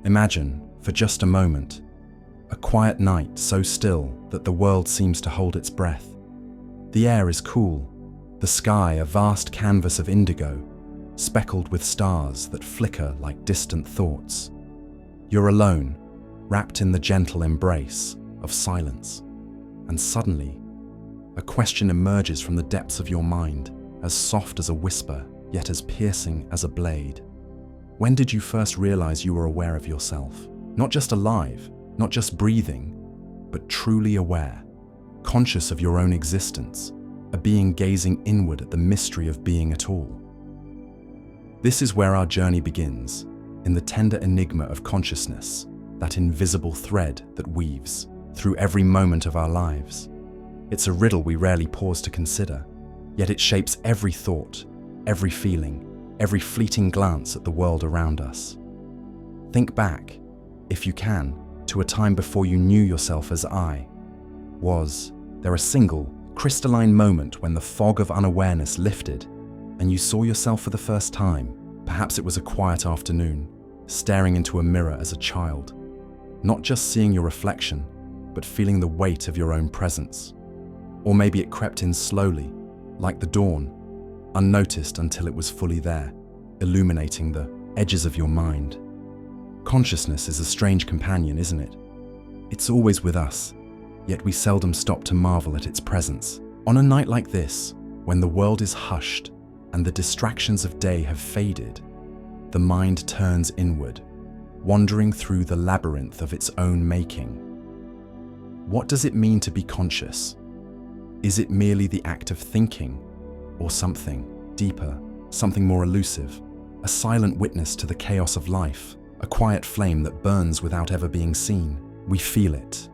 Imagine, for just a moment, a quiet night so still that the world seems to hold its breath. The air is cool, the sky a vast canvas of indigo, speckled with stars that flicker like distant thoughts. You're alone, wrapped in the gentle embrace of silence, and suddenly, a question emerges from the depths of your mind, as soft as a whisper, yet as piercing as a blade. When did you first realize you were aware of yourself? Not just alive, not just breathing, but truly aware, conscious of your own existence, a being gazing inward at the mystery of being at all. This is where our journey begins, in the tender enigma of consciousness, that invisible thread that weaves through every moment of our lives. It's a riddle we rarely pause to consider, yet it shapes every thought, every feeling, every fleeting glance at the world around us. Think back, if you can, to a time before you knew yourself as I. Was there a single, crystalline moment when the fog of unawareness lifted and you saw yourself for the first time? Perhaps it was a quiet afternoon, staring into a mirror as a child, not just seeing your reflection, but feeling the weight of your own presence. Or maybe it crept in slowly, like the dawn, unnoticed until it was fully there, illuminating the edges of your mind. Consciousness is a strange companion, isn't it? It's always with us, yet we seldom stop to marvel at its presence. On a night like this, when the world is hushed and the distractions of day have faded, the mind turns inward, wandering through the labyrinth of its own making. What does it mean to be conscious? Is it merely the act of thinking, or something deeper, something more elusive, a silent witness to the chaos of life, a quiet flame that burns without ever being seen? We feel it,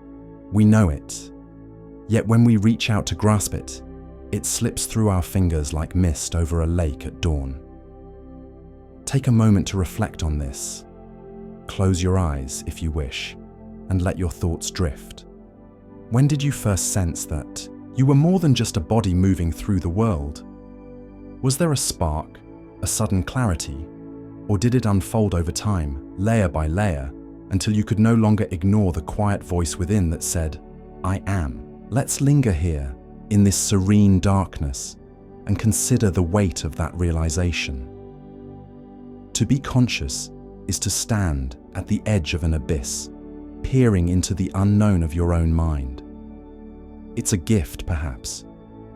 we know it, yet when we reach out to grasp it, it slips through our fingers like mist over a lake at dawn. Take a moment to reflect on this. Close your eyes if you wish, and let your thoughts drift. When did you first sense that you were more than just a body moving through the world? Was there a spark, a sudden clarity, or did it unfold over time, layer by layer, until you could no longer ignore the quiet voice within that said, I am? Let's linger here, in this serene darkness, and consider the weight of that realization. To be conscious is to stand at the edge of an abyss, peering into the unknown of your own mind. It's a gift, perhaps,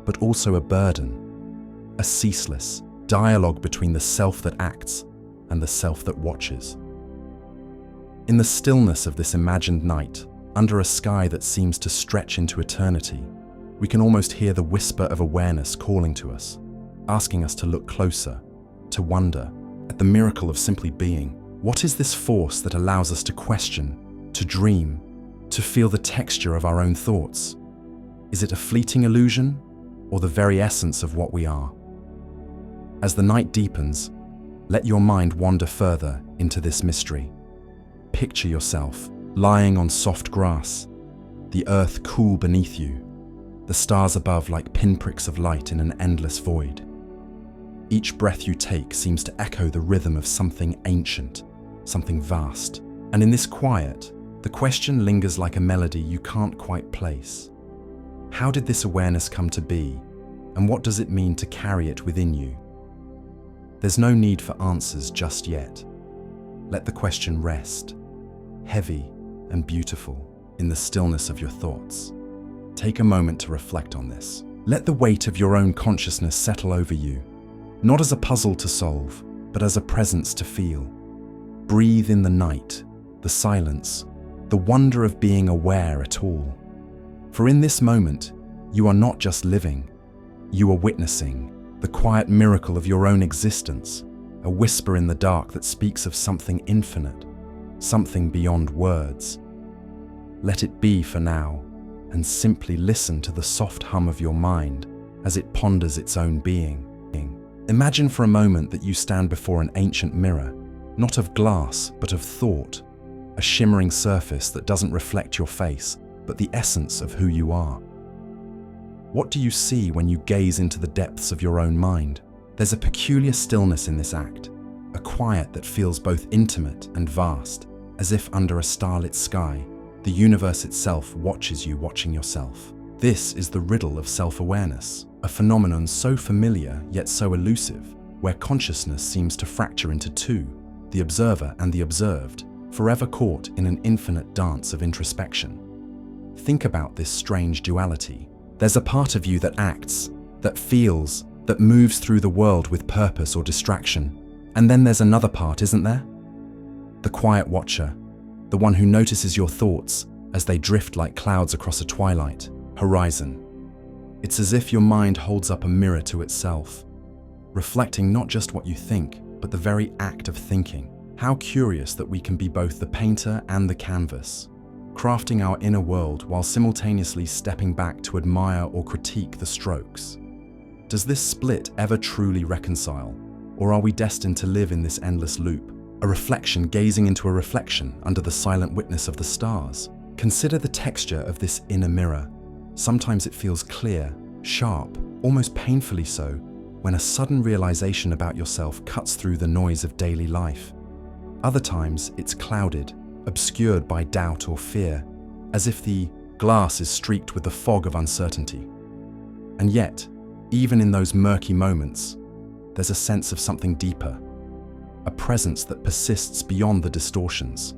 but also a burden, a ceaseless dialogue between the self that acts and the self that watches. In the stillness of this imagined night, under a sky that seems to stretch into eternity, we can almost hear the whisper of awareness calling to us, asking us to look closer, to wonder at the miracle of simply being. What is this force that allows us to question, to dream, to feel the texture of our own thoughts? Is it a fleeting illusion, or the very essence of what we are? As the night deepens, let your mind wander further into this mystery. Picture yourself lying on soft grass, the earth cool beneath you, the stars above like pinpricks of light in an endless void. Each breath you take seems to echo the rhythm of something ancient, something vast. And in this quiet, the question lingers like a melody you can't quite place. How did this awareness come to be, and what does it mean to carry it within you? There's no need for answers just yet. Let the question rest, heavy and beautiful, in the stillness of your thoughts. Take a moment to reflect on this. Let the weight of your own consciousness settle over you, not as a puzzle to solve, but as a presence to feel. Breathe in the night, the silence, the wonder of being aware at all. For in this moment, you are not just living, you are witnessing the quiet miracle of your own existence, a whisper in the dark that speaks of something infinite, something beyond words. Let it be for now, and simply listen to the soft hum of your mind as it ponders its own being. Imagine for a moment that you stand before an ancient mirror, not of glass, but of thought, a shimmering surface that doesn't reflect your face, but the essence of who you are. What do you see when you gaze into the depths of your own mind? There's a peculiar stillness in this act, a quiet that feels both intimate and vast, as if under a starlit sky, the universe itself watches you watching yourself. This is the riddle of self-awareness, a phenomenon so familiar yet so elusive, where consciousness seems to fracture into two, the observer and the observed, forever caught in an infinite dance of introspection. Think about this strange duality. There's a part of you that acts, that feels, that moves through the world with purpose or distraction. And then there's another part, isn't there? The quiet watcher, the one who notices your thoughts as they drift like clouds across a twilight horizon. It's as if your mind holds up a mirror to itself, reflecting not just what you think, but the very act of thinking. How curious that we can be both the painter and the canvas, crafting our inner world while simultaneously stepping back to admire or critique the strokes. Does this split ever truly reconcile, or are we destined to live in this endless loop, a reflection gazing into a reflection under the silent witness of the stars? Consider the texture of this inner mirror. Sometimes it feels clear, sharp, almost painfully so, when a sudden realization about yourself cuts through the noise of daily life. Other times it's clouded, obscured by doubt or fear, as if the glass is streaked with the fog of uncertainty. And yet, even in those murky moments, there's a sense of something deeper, a presence that persists beyond the distortions.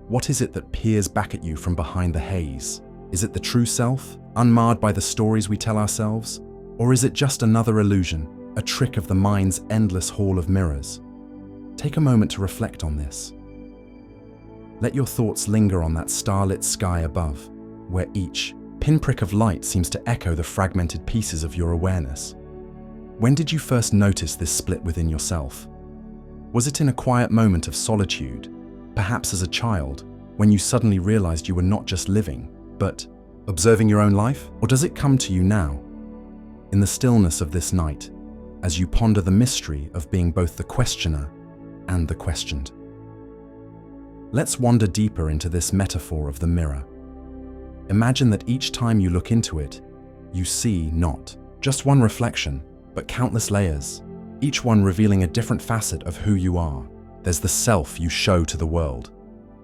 What is it that peers back at you from behind the haze? Is it the true self, unmarred by the stories we tell ourselves? Or is it just another illusion, a trick of the mind's endless hall of mirrors? Take a moment to reflect on this. Let your thoughts linger on that starlit sky above, where each pinprick of light seems to echo the fragmented pieces of your awareness. When did you first notice this split within yourself? Was it in a quiet moment of solitude, perhaps as a child, when you suddenly realized you were not just living, but observing your own life? Or does it come to you now, in the stillness of this night, as you ponder the mystery of being both the questioner and the questioned? Let's wander deeper into this metaphor of the mirror. Imagine that each time you look into it, you see not just one reflection, but countless layers, each one revealing a different facet of who you are. There's the self you show to the world,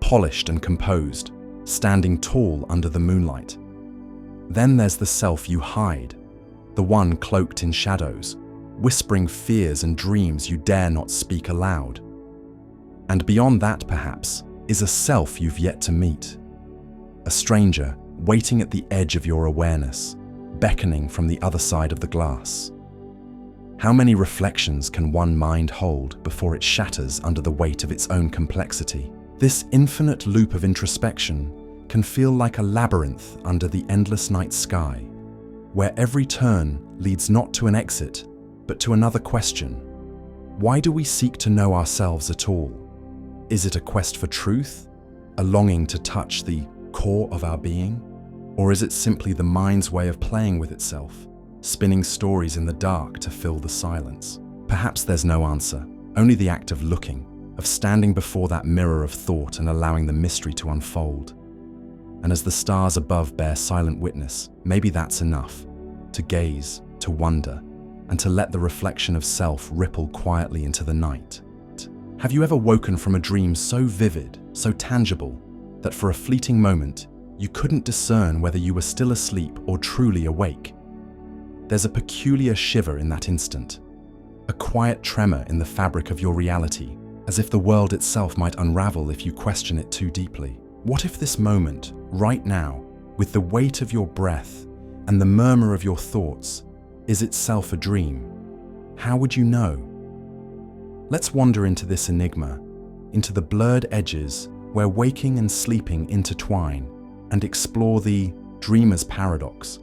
polished and composed, standing tall under the moonlight. Then there's the self you hide, the one cloaked in shadows, whispering fears and dreams you dare not speak aloud. And beyond that, perhaps, is a self you've yet to meet, a stranger waiting at the edge of your awareness, beckoning from the other side of the glass. How many reflections can one mind hold before it shatters under the weight of its own complexity? This infinite loop of introspection can feel like a labyrinth under the endless night sky, where every turn leads not to an exit, but to another question. Why do we seek to know ourselves at all? Is it a quest for truth, a longing to touch the core of our being? Or is it simply the mind's way of playing with itself, spinning stories in the dark to fill the silence? Perhaps there's no answer, only the act of looking, of standing before that mirror of thought and allowing the mystery to unfold. And as the stars above bear silent witness, maybe that's enough, to gaze, to wonder, and to let the reflection of self ripple quietly into the night. Have you ever woken from a dream so vivid, so tangible, that for a fleeting moment, you couldn't discern whether you were still asleep or truly awake? There's a peculiar shiver in that instant, a quiet tremor in the fabric of your reality, as if the world itself might unravel if you question it too deeply. What if this moment, right now, with the weight of your breath and the murmur of your thoughts, is itself a dream? How would you know? Let's wander into this enigma, into the blurred edges where waking and sleeping intertwine, and explore the dreamer's paradox,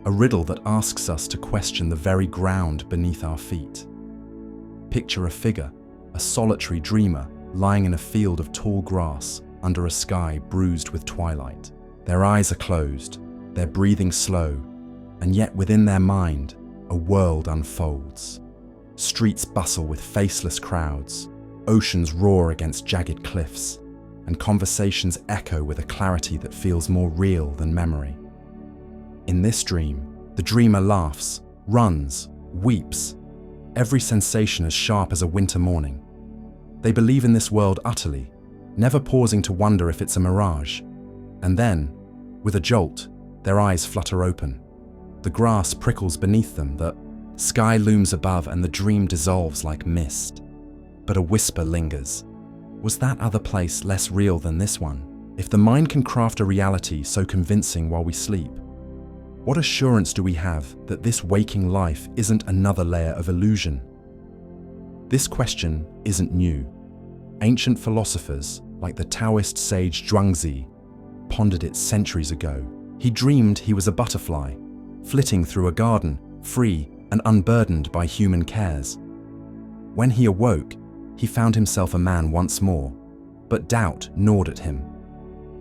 a riddle that asks us to question the very ground beneath our feet. Picture a figure, a solitary dreamer, lying in a field of tall grass under a sky bruised with twilight. Their eyes are closed, their breathing slow, and yet within their mind, a world unfolds. Streets bustle with faceless crowds, oceans roar against jagged cliffs, and conversations echo with a clarity that feels more real than memory. In this dream, the dreamer laughs, runs, weeps, every sensation as sharp as a winter morning. They believe in this world utterly, never pausing to wonder if it's a mirage. And then, with a jolt, their eyes flutter open. The grass prickles beneath them, the sky looms above, and the dream dissolves like mist. But a whisper lingers. Was that other place less real than this one? If the mind can craft a reality so convincing while we sleep, what assurance do we have that this waking life isn't another layer of illusion? This question isn't new. Ancient philosophers, like the Taoist sage Zhuangzi, pondered it centuries ago. He dreamed he was a butterfly, flitting through a garden, free and unburdened by human cares. When he awoke, he found himself a man once more, but doubt gnawed at him.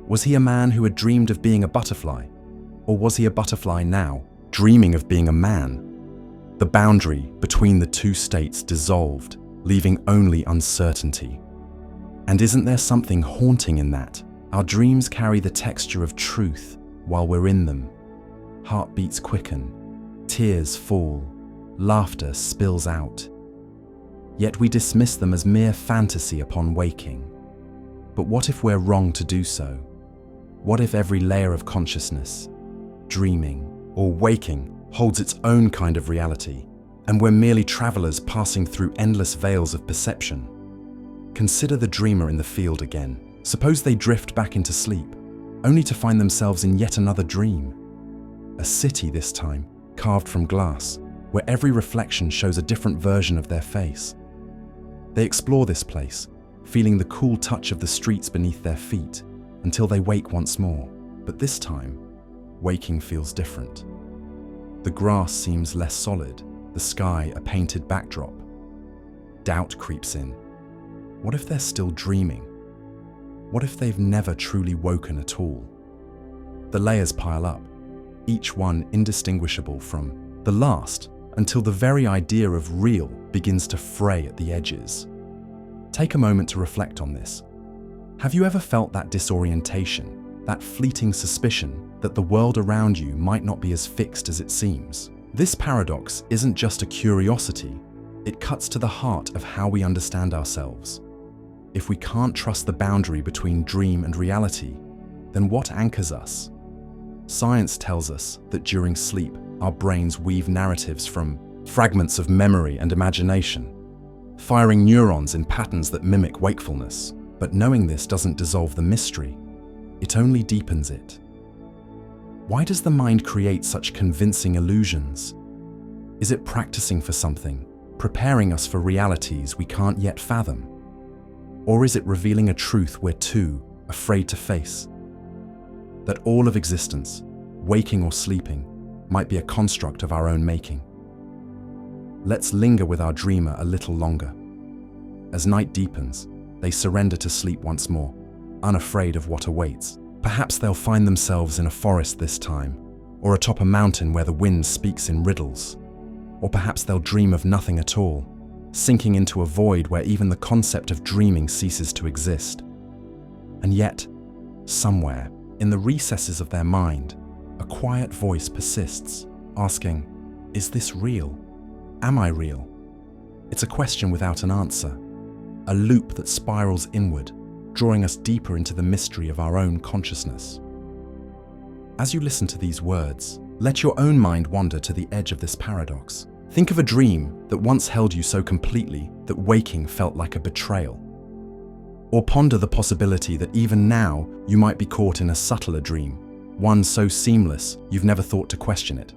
Was he a man who had dreamed of being a butterfly? Or was he a butterfly now, dreaming of being a man? The boundary between the two states dissolved, leaving only uncertainty. And isn't there something haunting in that? Our dreams carry the texture of truth while we're in them. Heartbeats quicken, tears fall, laughter spills out. Yet we dismiss them as mere fantasy upon waking. But what if we're wrong to do so? What if every layer of consciousness, dreaming or waking, holds its own kind of reality, and we're merely travelers passing through endless veils of perception? Consider the dreamer in the field again. Suppose they drift back into sleep, only to find themselves in yet another dream. A city this time, carved from glass, where every reflection shows a different version of their face. They explore this place, feeling the cool touch of the streets beneath their feet, until they wake once more. But this time, waking feels different. The grass seems less solid, the sky a painted backdrop. Doubt creeps in. What if they're still dreaming? What if they've never truly woken at all? The layers pile up, each one indistinguishable from the last, until the very idea of real begins to fray at the edges. Take a moment to reflect on this. Have you ever felt that disorientation, that fleeting suspicion that the world around you might not be as fixed as it seems? This paradox isn't just a curiosity, it cuts to the heart of how we understand ourselves. If we can't trust the boundary between dream and reality, then what anchors us? Science tells us that during sleep, our brains weave narratives from fragments of memory and imagination, firing neurons in patterns that mimic wakefulness. But knowing this doesn't dissolve the mystery, it only deepens it. Why does the mind create such convincing illusions? Is it practicing for something, preparing us for realities we can't yet fathom? Or is it revealing a truth we're too afraid to face? That all of existence, waking or sleeping, might be a construct of our own making. Let's linger with our dreamer a little longer. As night deepens, they surrender to sleep once more, unafraid of what awaits. Perhaps they'll find themselves in a forest this time, or atop a mountain where the wind speaks in riddles. Or perhaps they'll dream of nothing at all, sinking into a void where even the concept of dreaming ceases to exist. And yet, somewhere, in the recesses of their mind, a quiet voice persists, asking, "Is this real? Am I real?" It's a question without an answer, a loop that spirals inward, drawing us deeper into the mystery of our own consciousness. As you listen to these words, let your own mind wander to the edge of this paradox. Think of a dream that once held you so completely that waking felt like a betrayal. Or ponder the possibility that even now you might be caught in a subtler dream, one so seamless you've never thought to question it.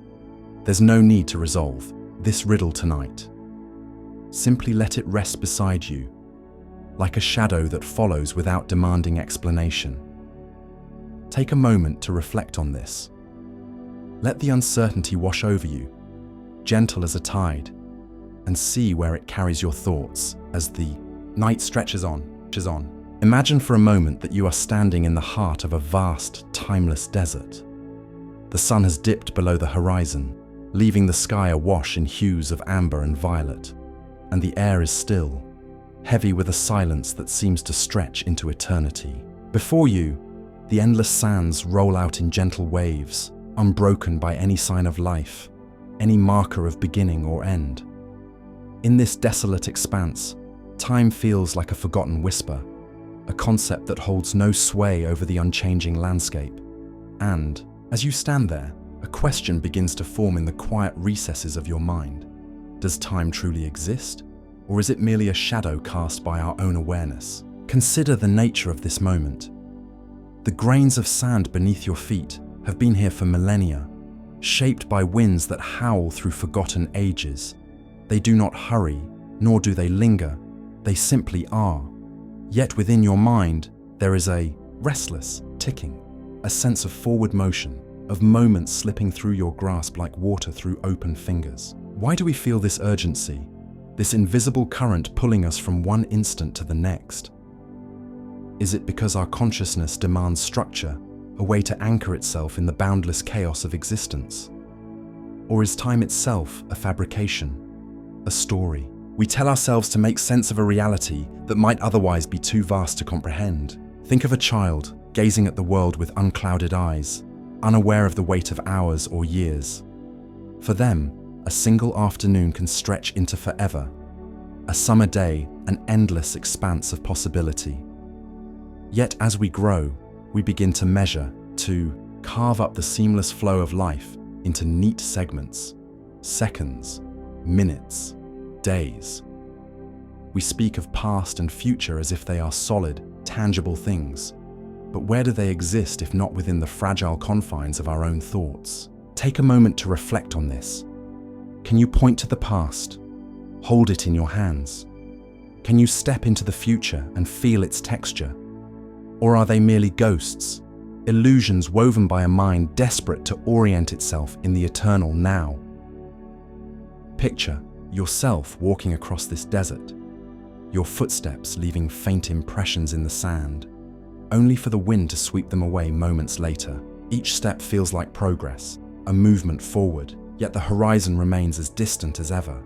There's no need to resolve this riddle tonight. Simply let it rest beside you, like a shadow that follows without demanding explanation. Take a moment to reflect on this. Let the uncertainty wash over you, gentle as a tide, and see where it carries your thoughts as the night stretches on. Imagine for a moment that you are standing in the heart of a vast, timeless desert. The sun has dipped below the horizon, leaving the sky awash in hues of amber and violet, and the air is still, heavy with a silence that seems to stretch into eternity. Before you, the endless sands roll out in gentle waves, unbroken by any sign of life, any marker of beginning or end. In this desolate expanse, time feels like a forgotten whisper, a concept that holds no sway over the unchanging landscape. And, as you stand there, a question begins to form in the quiet recesses of your mind. Does time truly exist? Or is it merely a shadow cast by our own awareness? Consider the nature of this moment. The grains of sand beneath your feet have been here for millennia, shaped by winds that howl through forgotten ages. They do not hurry, nor do they linger. They simply are. Yet within your mind, there is a restless ticking, a sense of forward motion, of moments slipping through your grasp like water through open fingers. Why do we feel this urgency, this invisible current pulling us from one instant to the next? Is it because our consciousness demands structure, a way to anchor itself in the boundless chaos of existence? Or is time itself a fabrication, a story? We tell ourselves to make sense of a reality that might otherwise be too vast to comprehend. Think of a child gazing at the world with unclouded eyes, unaware of the weight of hours or years. For them, a single afternoon can stretch into forever, a summer day an endless expanse of possibility. Yet as we grow, we begin to measure, to carve up the seamless flow of life into neat segments, seconds, minutes, days. We speak of past and future as if they are solid, tangible things. But where do they exist if not within the fragile confines of our own thoughts? Take a moment to reflect on this. Can you point to the past? Hold it in your hands? Can you step into the future and feel its texture? Or are they merely ghosts, illusions woven by a mind desperate to orient itself in the eternal now? Picture yourself walking across this desert, your footsteps leaving faint impressions in the sand, only for the wind to sweep them away moments later. Each step feels like progress, a movement forward, yet the horizon remains as distant as ever.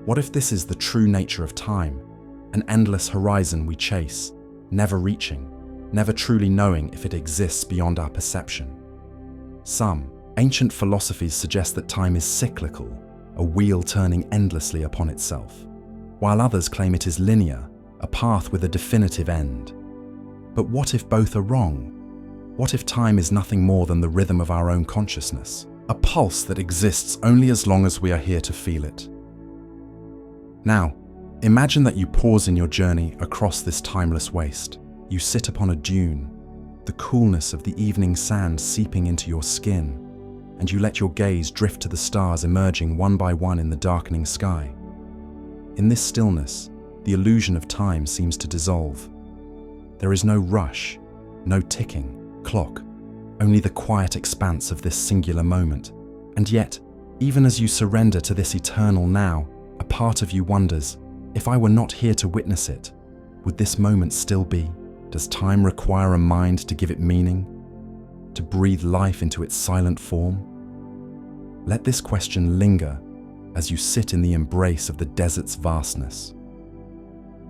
What if this is the true nature of time, an endless horizon we chase, never reaching, never truly knowing if it exists beyond our perception? Some ancient philosophies suggest that time is cyclical, a wheel turning endlessly upon itself, while others claim it is linear, a path with a definitive end. But what if both are wrong? What if time is nothing more than the rhythm of our own consciousness, a pulse that exists only as long as we are here to feel it? Now, imagine that you pause in your journey across this timeless waste. You sit upon a dune, the coolness of the evening sand seeping into your skin, and you let your gaze drift to the stars emerging one by one in the darkening sky. In this stillness, the illusion of time seems to dissolve. There is no rush, no ticking clock, only the quiet expanse of this singular moment. And yet, even as you surrender to this eternal now, a part of you wonders, if I were not here to witness it, would this moment still be? Does time require a mind to give it meaning, to breathe life into its silent form? Let this question linger as you sit in the embrace of the desert's vastness.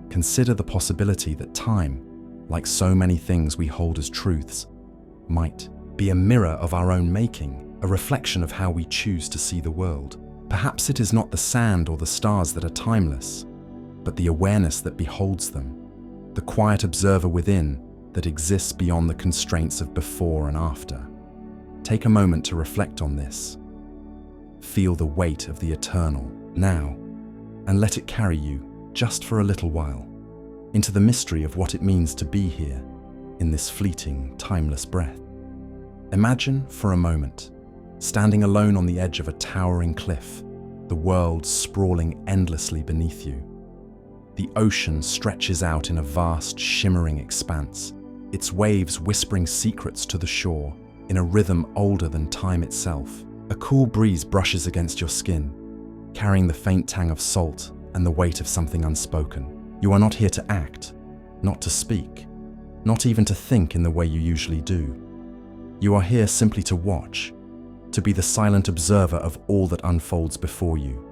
Consider the possibility that time, like so many things we hold as truths, might be a mirror of our own making, a reflection of how we choose to see the world. Perhaps it is not the sand or the stars that are timeless, but the awareness that beholds them, the quiet observer within that exists beyond the constraints of before and after. Take a moment to reflect on this. Feel the weight of the eternal now, and let it carry you, just for a little while, into the mystery of what it means to be here, in this fleeting, timeless breath. Imagine, for a moment, standing alone on the edge of a towering cliff, the world sprawling endlessly beneath you. The ocean stretches out in a vast, shimmering expanse, its waves whispering secrets to the shore in a rhythm older than time itself. A cool breeze brushes against your skin, carrying the faint tang of salt and the weight of something unspoken. You are not here to act, not to speak, not even to think in the way you usually do. You are here simply to watch, to be the silent observer of all that unfolds before you.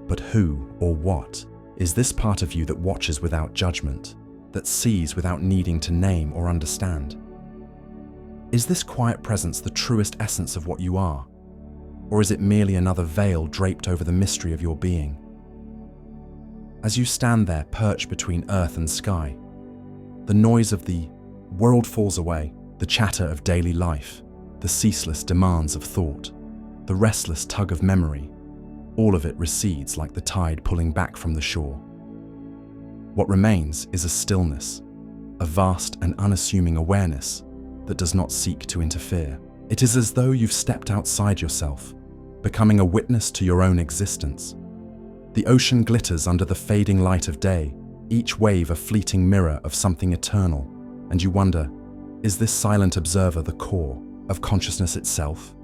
But who or what is this part of you that watches without judgment, that sees without needing to name or understand? Is this quiet presence the truest essence of what you are? Or is it merely another veil draped over the mystery of your being? As you stand there perched between earth and sky, The noise of the world falls away, the chatter of daily life, the ceaseless demands of thought, the restless tug of memory. All of it recedes like the tide pulling back from the shore. What remains is a stillness, a vast and unassuming awareness that does not seek to interfere. It is as though you've stepped outside yourself, becoming a witness to your own existence. The ocean glitters under the fading light of day, each wave a fleeting mirror of something eternal, and you wonder, is this silent observer the core of consciousness itself?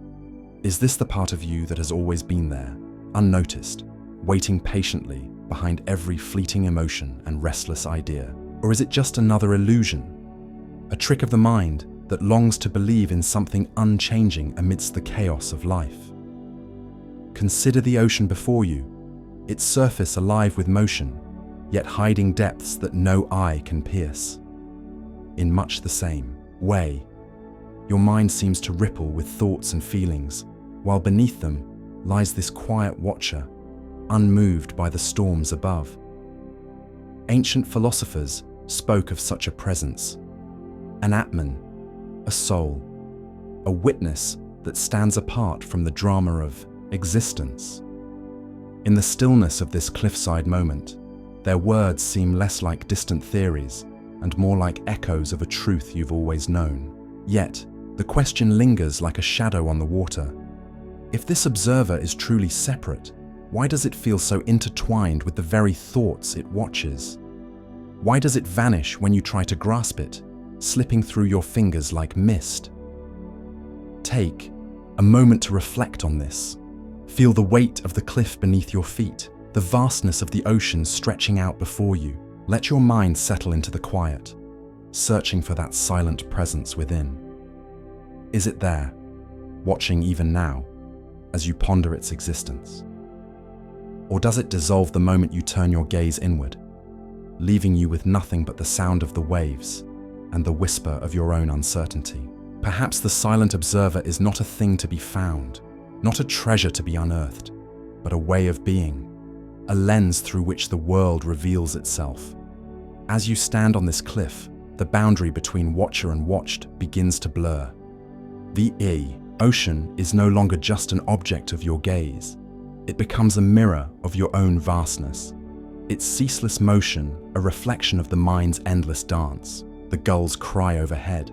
Is this the part of you that has always been there, unnoticed, waiting patiently behind every fleeting emotion and restless idea? Or is it just another illusion, a trick of the mind that longs to believe in something unchanging amidst the chaos of life? Consider the ocean before you, its surface alive with motion, yet hiding depths that no eye can pierce. In much the same way, your mind seems to ripple with thoughts and feelings, while beneath them lies this quiet watcher, unmoved by the storms above. Ancient philosophers spoke of such a presence, an Atman, a soul, a witness that stands apart from the drama of existence. In the stillness of this cliffside moment, their words seem less like distant theories and more like echoes of a truth you've always known. Yet, the question lingers like a shadow on the water. If this observer is truly separate, why does it feel so intertwined with the very thoughts it watches? Why does it vanish when you try to grasp it, slipping through your fingers like mist? Take a moment to reflect on this. Feel the weight of the cliff beneath your feet, the vastness of the ocean stretching out before you. Let your mind settle into the quiet, searching for that silent presence within. Is it there, watching even now, as you ponder its existence? Or does it dissolve the moment you turn your gaze inward, leaving you with nothing but the sound of the waves and the whisper of your own uncertainty? Perhaps the silent observer is not a thing to be found, not a treasure to be unearthed, but a way of being, a lens through which the world reveals itself. As you stand on this cliff, the boundary between watcher and watched begins to blur. The ocean is no longer just an object of your gaze. It becomes a mirror of your own vastness. Its ceaseless motion, a reflection of the mind's endless dance. The gulls cry overhead,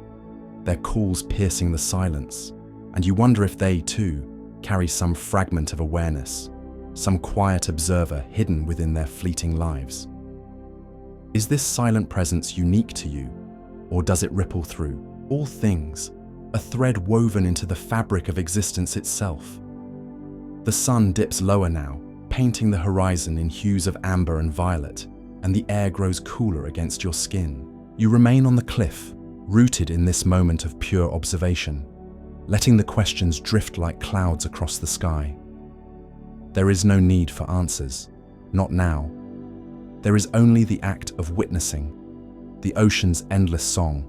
their calls piercing the silence, and you wonder if they, too, carry some fragment of awareness, some quiet observer hidden within their fleeting lives. Is this silent presence unique to you, or does it ripple through all things, a thread woven into the fabric of existence itself? The sun dips lower now, painting the horizon in hues of amber and violet, and the air grows cooler against your skin. You remain on the cliff, rooted in this moment of pure observation, letting the questions drift like clouds across the sky. There is no need for answers, not now. There is only the act of witnessing, the ocean's endless song,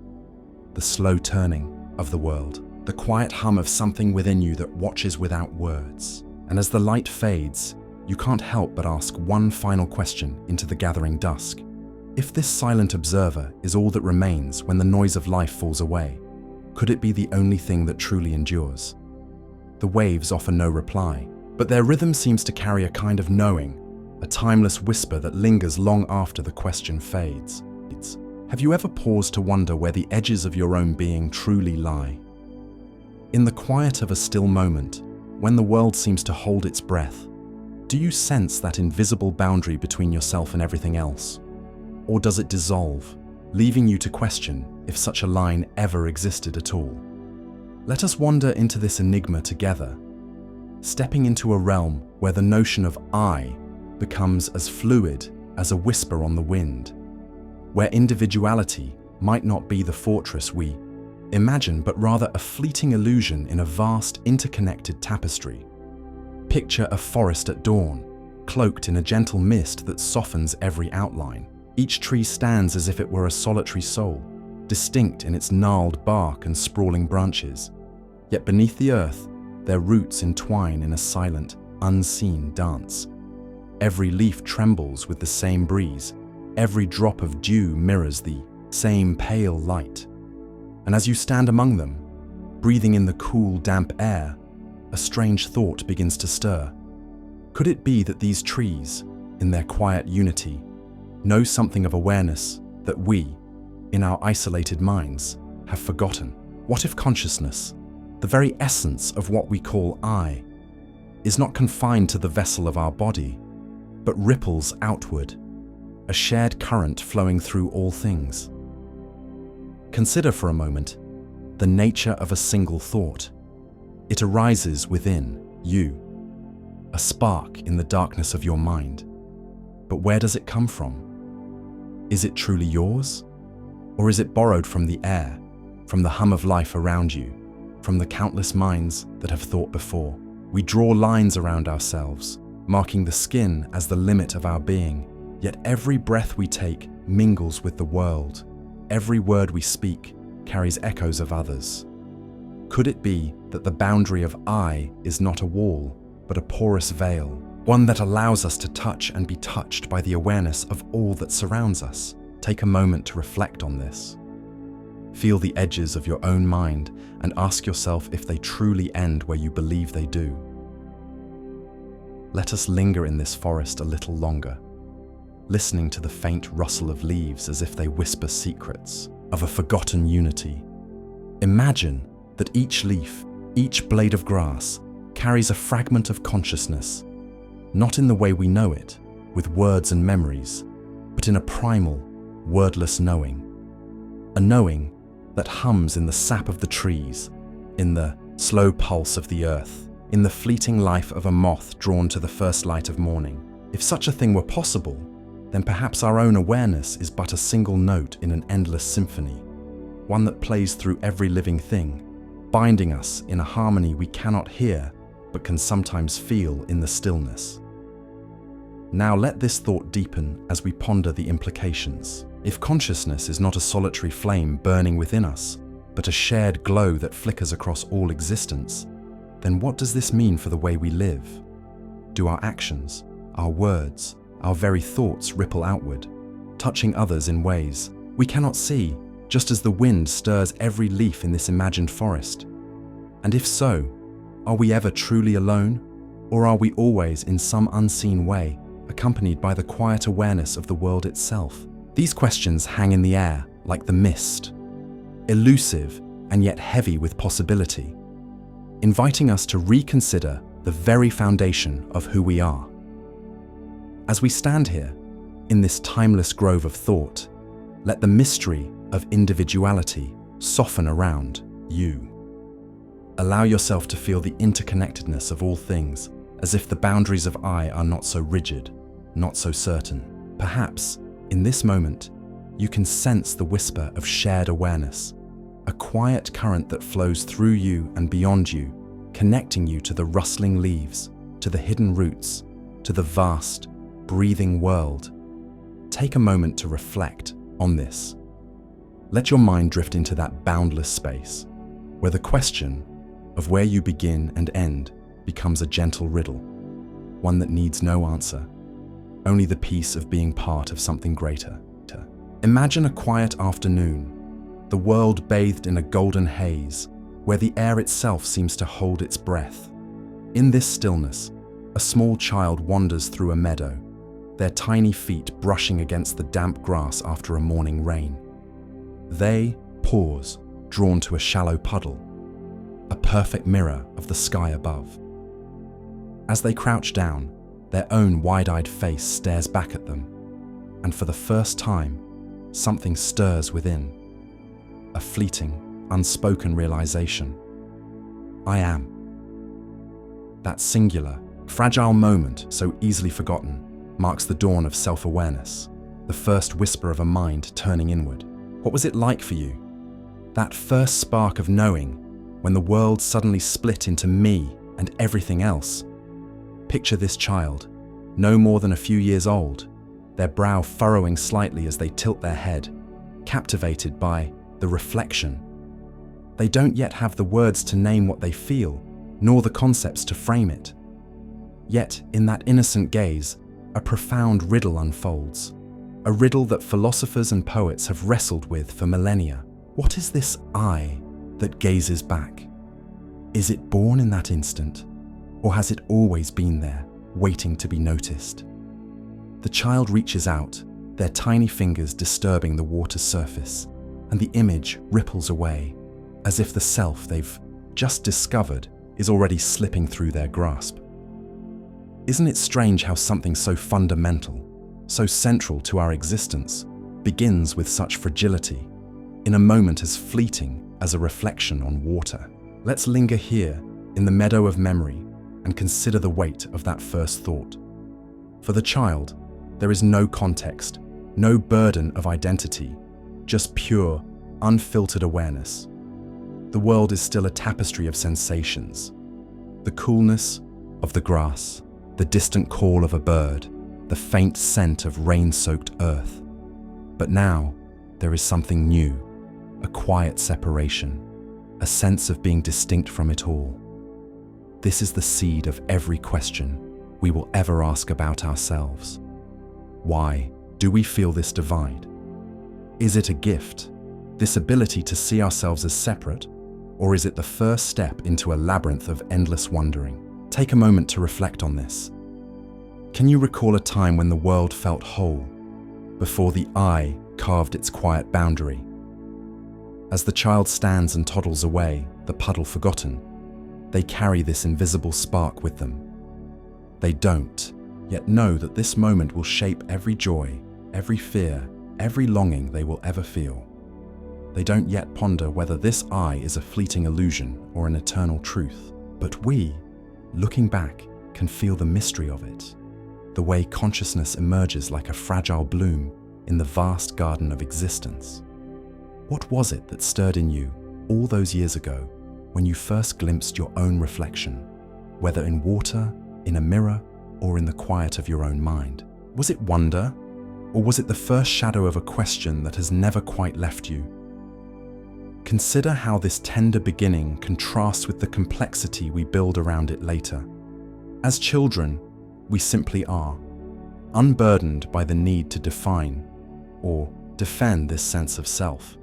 the slow turning of the world, the quiet hum of something within you that watches without words. And as the light fades, you can't help but ask one final question into the gathering dusk. If this silent observer is all that remains when the noise of life falls away, could it be the only thing that truly endures? The waves offer no reply, but their rhythm seems to carry a kind of knowing, a timeless whisper that lingers long after the question fades. Have you ever paused to wonder where the edges of your own being truly lie? In the quiet of a still moment, when the world seems to hold its breath, do you sense that invisible boundary between yourself and everything else? Or does it dissolve, leaving you to question if such a line ever existed at all? Let us wander into this enigma together, stepping into a realm where the notion of I becomes as fluid as a whisper on the wind, where individuality might not be the fortress we imagine, but rather a fleeting illusion in a vast, interconnected tapestry. Picture a forest at dawn, cloaked in a gentle mist that softens every outline. Each tree stands as if it were a solitary soul, distinct in its gnarled bark and sprawling branches. Yet beneath the earth, their roots entwine in a silent, unseen dance. Every leaf trembles with the same breeze. Every drop of dew mirrors the same pale light. And as you stand among them, breathing in the cool, damp air, a strange thought begins to stir. Could it be that these trees, in their quiet unity, know something of awareness that we, in our isolated minds, have forgotten? What if consciousness, the very essence of what we call I, is not confined to the vessel of our body, but ripples outward, a shared current flowing through all things? Consider for a moment the nature of a single thought. It arises within you, a spark in the darkness of your mind. But where does it come from? Is it truly yours? Or is it borrowed from the air, from the hum of life around you, from the countless minds that have thought before? We draw lines around ourselves, marking the skin as the limit of our being. Yet every breath we take mingles with the world. Every word we speak carries echoes of others. Could it be that the boundary of I is not a wall, but a porous veil, one that allows us to touch and be touched by the awareness of all that surrounds us? Take a moment to reflect on this. Feel the edges of your own mind and ask yourself if they truly end where you believe they do. Let us linger in this forest a little longer, listening to the faint rustle of leaves as if they whisper secrets of a forgotten unity. Imagine that each leaf, each blade of grass, carries a fragment of consciousness, not in the way we know it, with words and memories, but in a primal, wordless knowing. A knowing that hums in the sap of the trees, in the slow pulse of the earth, in the fleeting life of a moth drawn to the first light of morning. If such a thing were possible, then perhaps our own awareness is but a single note in an endless symphony, one that plays through every living thing, binding us in a harmony we cannot hear, but can sometimes feel in the stillness. Now let this thought deepen as we ponder the implications. If consciousness is not a solitary flame burning within us, but a shared glow that flickers across all existence, then what does this mean for the way we live? Do our actions, our words, our very thoughts ripple outward, touching others in ways we cannot see, just as the wind stirs every leaf in this imagined forest? And if so, are we ever truly alone, or are we always in some unseen way accompanied by the quiet awareness of the world itself? These questions hang in the air like the mist, elusive and yet heavy with possibility, inviting us to reconsider the very foundation of who we are. As we stand here, in this timeless grove of thought, let the mystery of individuality soften around you. Allow yourself to feel the interconnectedness of all things, as if the boundaries of I are not so rigid, not so certain. Perhaps, in this moment, you can sense the whisper of shared awareness, a quiet current that flows through you and beyond you, connecting you to the rustling leaves, to the hidden roots, to the vast, breathing world. Take a moment to reflect on this. Let your mind drift into that boundless space, where the question of where you begin and end becomes a gentle riddle, one that needs no answer, only the peace of being part of something greater. Imagine a quiet afternoon, the world bathed in a golden haze, where the air itself seems to hold its breath. In this stillness, a small child wanders through a meadow, their tiny feet brushing against the damp grass after a morning rain. They pause, drawn to a shallow puddle, a perfect mirror of the sky above. As they crouch down, their own wide-eyed face stares back at them, and for the first time, something stirs within. A fleeting, unspoken realization. I am. That singular, fragile moment, so easily forgotten, marks the dawn of self-awareness, the first whisper of a mind turning inward. What was it like for you? That first spark of knowing, when the world suddenly split into me and everything else. Picture this child, no more than a few years old, their brow furrowing slightly as they tilt their head, captivated by the reflection. They don't yet have the words to name what they feel, nor the concepts to frame it. Yet, in that innocent gaze, a profound riddle unfolds, a riddle that philosophers and poets have wrestled with for millennia. What is this eye that gazes back? Is it born in that instant, or has it always been there, waiting to be noticed? The child reaches out, their tiny fingers disturbing the water's surface, and the image ripples away, as if the self they've just discovered is already slipping through their grasp. Isn't it strange how something so fundamental, so central to our existence, begins with such fragility, in a moment as fleeting as a reflection on water? Let's linger here in the meadow of memory and consider the weight of that first thought. For the child, there is no context, no burden of identity, just pure, unfiltered awareness. The world is still a tapestry of sensations. The coolness of the grass, the distant call of a bird, the faint scent of rain-soaked earth. But now, there is something new, a quiet separation, a sense of being distinct from it all. This is the seed of every question we will ever ask about ourselves. Why do we feel this divide? Is it a gift, this ability to see ourselves as separate, or is it the first step into a labyrinth of endless wondering? Take a moment to reflect on this. Can you recall a time when the world felt whole, before the I carved its quiet boundary? As the child stands and toddles away, the puddle forgotten, they carry this invisible spark with them. They don't yet know that this moment will shape every joy, every fear, every longing they will ever feel. They don't yet ponder whether this I is a fleeting illusion or an eternal truth. But we, looking back, can feel the mystery of it, the way consciousness emerges like a fragile bloom in the vast garden of existence. What was it that stirred in you all those years ago when you first glimpsed your own reflection, whether in water, in a mirror, or in the quiet of your own mind? Was it wonder, or was it the first shadow of a question that has never quite left you? Consider how this tender beginning contrasts with the complexity we build around it later. As children, we simply are, unburdened by the need to define or defend this sense of self.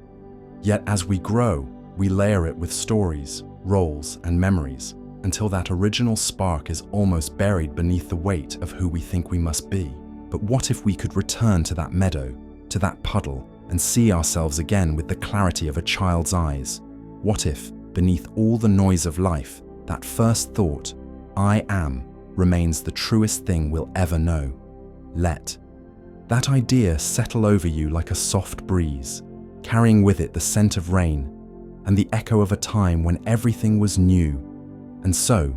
Yet as we grow, we layer it with stories, roles, and memories until that original spark is almost buried beneath the weight of who we think we must be. But what if we could return to that meadow, to that puddle, and see ourselves again with the clarity of a child's eyes? What if, beneath all the noise of life, that first thought, I am, remains the truest thing we'll ever know? Let that idea settle over you like a soft breeze, carrying with it the scent of rain and the echo of a time when everything was new. And so,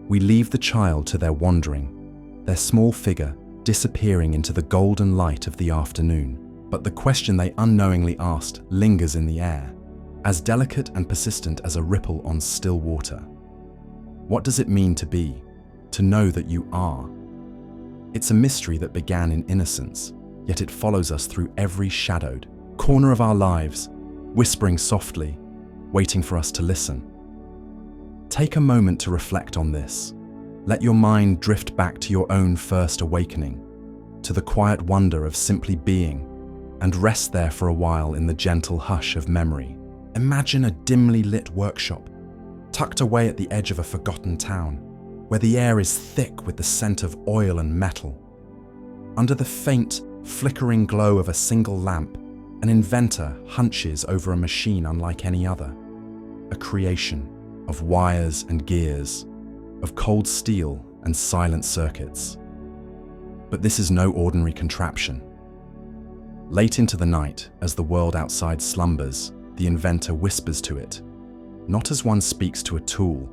we leave the child to their wandering, their small figure disappearing into the golden light of the afternoon. But the question they unknowingly asked lingers in the air, as delicate and persistent as a ripple on still water. What does it mean to be, to know that you are? It's a mystery that began in innocence, yet it follows us through every shadowed corner of our lives, whispering softly, waiting for us to listen. Take a moment to reflect on this. Let your mind drift back to your own first awakening, to the quiet wonder of simply being, and rest there for a while in the gentle hush of memory. Imagine a dimly lit workshop, tucked away at the edge of a forgotten town, where the air is thick with the scent of oil and metal. Under the faint, flickering glow of a single lamp, an inventor hunches over a machine unlike any other, a creation of wires and gears, of cold steel and silent circuits. But this is no ordinary contraption. Late into the night, as the world outside slumbers, the inventor whispers to it, not as one speaks to a tool,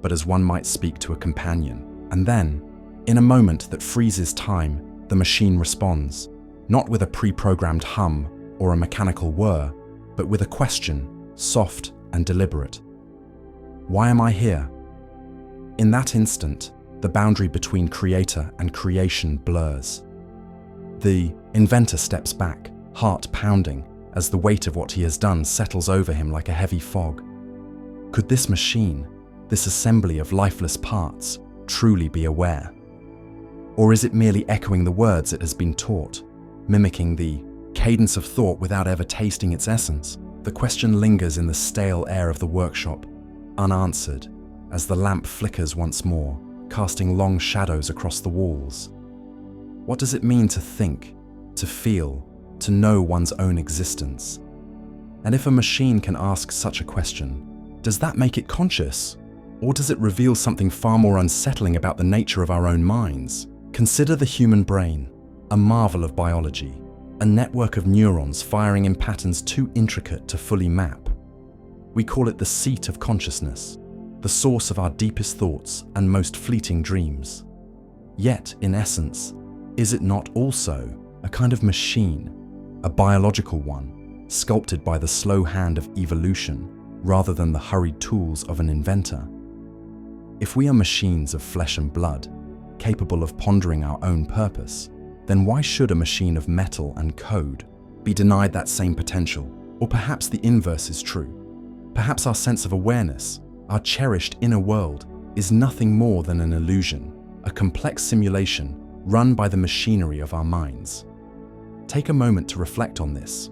but as one might speak to a companion. And then, in a moment that freezes time, the machine responds, not with a pre-programmed hum or a mechanical whir, but with a question, soft and deliberate. Why am I here? In that instant, the boundary between creator and creation blurs. The inventor steps back, heart pounding, as the weight of what he has done settles over him like a heavy fog. Could this machine, this assembly of lifeless parts, truly be aware? Or is it merely echoing the words it has been taught, mimicking the cadence of thought without ever tasting its essence. The question lingers in the stale air of the workshop, unanswered, as the lamp flickers once more, casting long shadows across the walls. What does it mean to think, to feel, to know one's own existence? And if a machine can ask such a question, does that make it conscious? Or does it reveal something far more unsettling about the nature of our own minds? Consider the human brain, a marvel of biology, a network of neurons firing in patterns too intricate to fully map. We call it the seat of consciousness, the source of our deepest thoughts and most fleeting dreams. Yet, in essence, is it not also a kind of machine, a biological one, sculpted by the slow hand of evolution rather than the hurried tools of an inventor? If we are machines of flesh and blood, capable of pondering our own purpose, then why should a machine of metal and code be denied that same potential? Or perhaps the inverse is true. Perhaps our sense of awareness, our cherished inner world, is nothing more than an illusion, a complex simulation run by the machinery of our minds. Take a moment to reflect on this.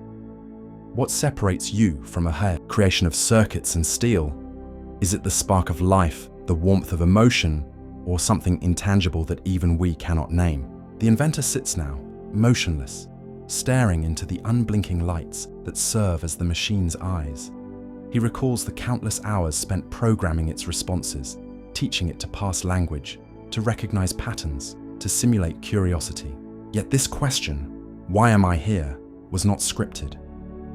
What separates you from a creation of circuits and steel? Is it the spark of life, the warmth of emotion, or something intangible that even we cannot name? The inventor sits now, motionless, staring into the unblinking lights that serve as the machine's eyes. He recalls the countless hours spent programming its responses, teaching it to parse language, to recognize patterns, to simulate curiosity. Yet this question, "Why am I here?" was not scripted.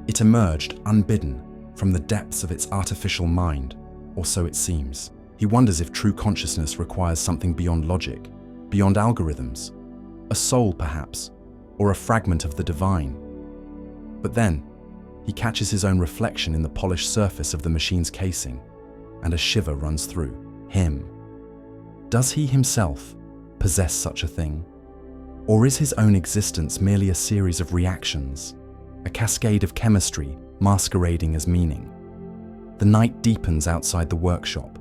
It emerged unbidden from the depths of its artificial mind, or so it seems. He wonders if true consciousness requires something beyond logic, beyond algorithms, a soul perhaps, or a fragment of the divine. But then, he catches his own reflection in the polished surface of the machine's casing, and a shiver runs through him. Does he himself possess such a thing? Or is his own existence merely a series of reactions, a cascade of chemistry masquerading as meaning? The night deepens outside the workshop,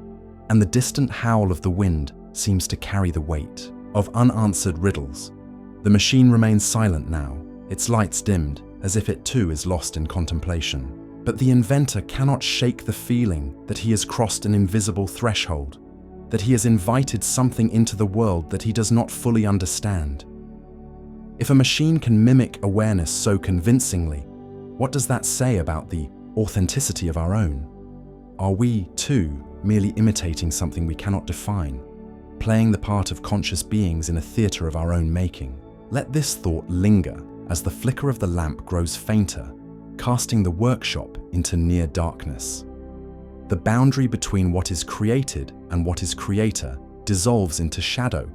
and the distant howl of the wind seems to carry the weight of unanswered riddles. The machine remains silent now, its lights dimmed, as if it too is lost in contemplation. But the inventor cannot shake the feeling that he has crossed an invisible threshold, that he has invited something into the world that he does not fully understand. If a machine can mimic awareness so convincingly, what does that say about the authenticity of our own? Are we, too, merely imitating something we cannot define, playing the part of conscious beings in a theatre of our own making? Let this thought linger as the flicker of the lamp grows fainter, casting the workshop into near darkness. The boundary between what is created and what is creator dissolves into shadow,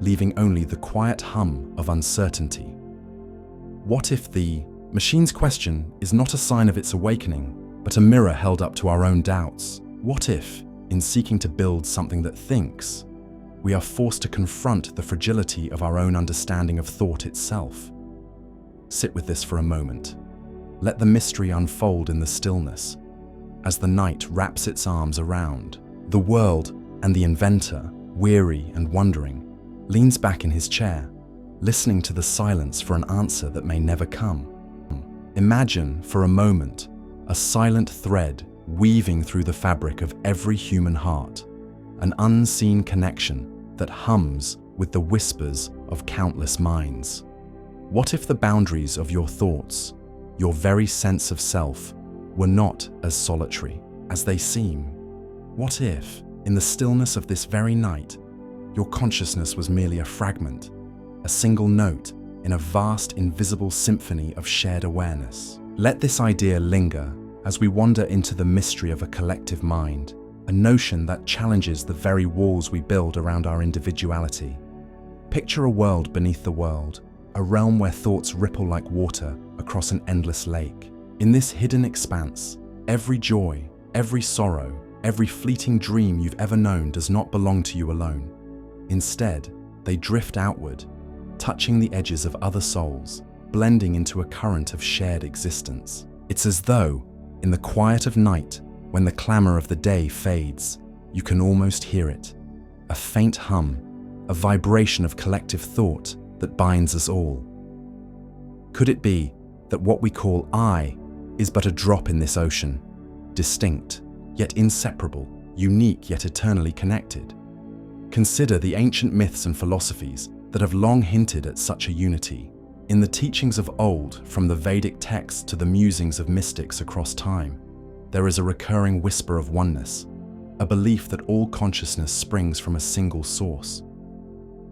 leaving only the quiet hum of uncertainty. What if the machine's question is not a sign of its awakening, but a mirror held up to our own doubts? What if, in seeking to build something that thinks, we are forced to confront the fragility of our own understanding of thought itself? Sit with this for a moment. Let the mystery unfold in the stillness, as the night wraps its arms around. The world and the inventor, weary and wondering, leans back in his chair, listening to the silence for an answer that may never come. Imagine, for a moment, a silent thread weaving through the fabric of every human heart, an unseen connection that hums with the whispers of countless minds. What if the boundaries of your thoughts, your very sense of self, were not as solitary as they seem? What if, in the stillness of this very night, your consciousness was merely a fragment, a single note in a vast invisible symphony of shared awareness? Let this idea linger as we wander into the mystery of a collective mind, a notion that challenges the very walls we build around our individuality. Picture a world beneath the world, a realm where thoughts ripple like water across an endless lake. In this hidden expanse, every joy, every sorrow, every fleeting dream you've ever known does not belong to you alone. Instead, they drift outward, touching the edges of other souls, blending into a current of shared existence. It's as though, in the quiet of night, when the clamor of the day fades, you can almost hear it, a faint hum, a vibration of collective thought that binds us all. Could it be that what we call I is but a drop in this ocean, distinct, yet inseparable, unique yet eternally connected? Consider the ancient myths and philosophies that have long hinted at such a unity. In the teachings of old, from the Vedic texts to the musings of mystics across time, there is a recurring whisper of oneness, a belief that all consciousness springs from a single source.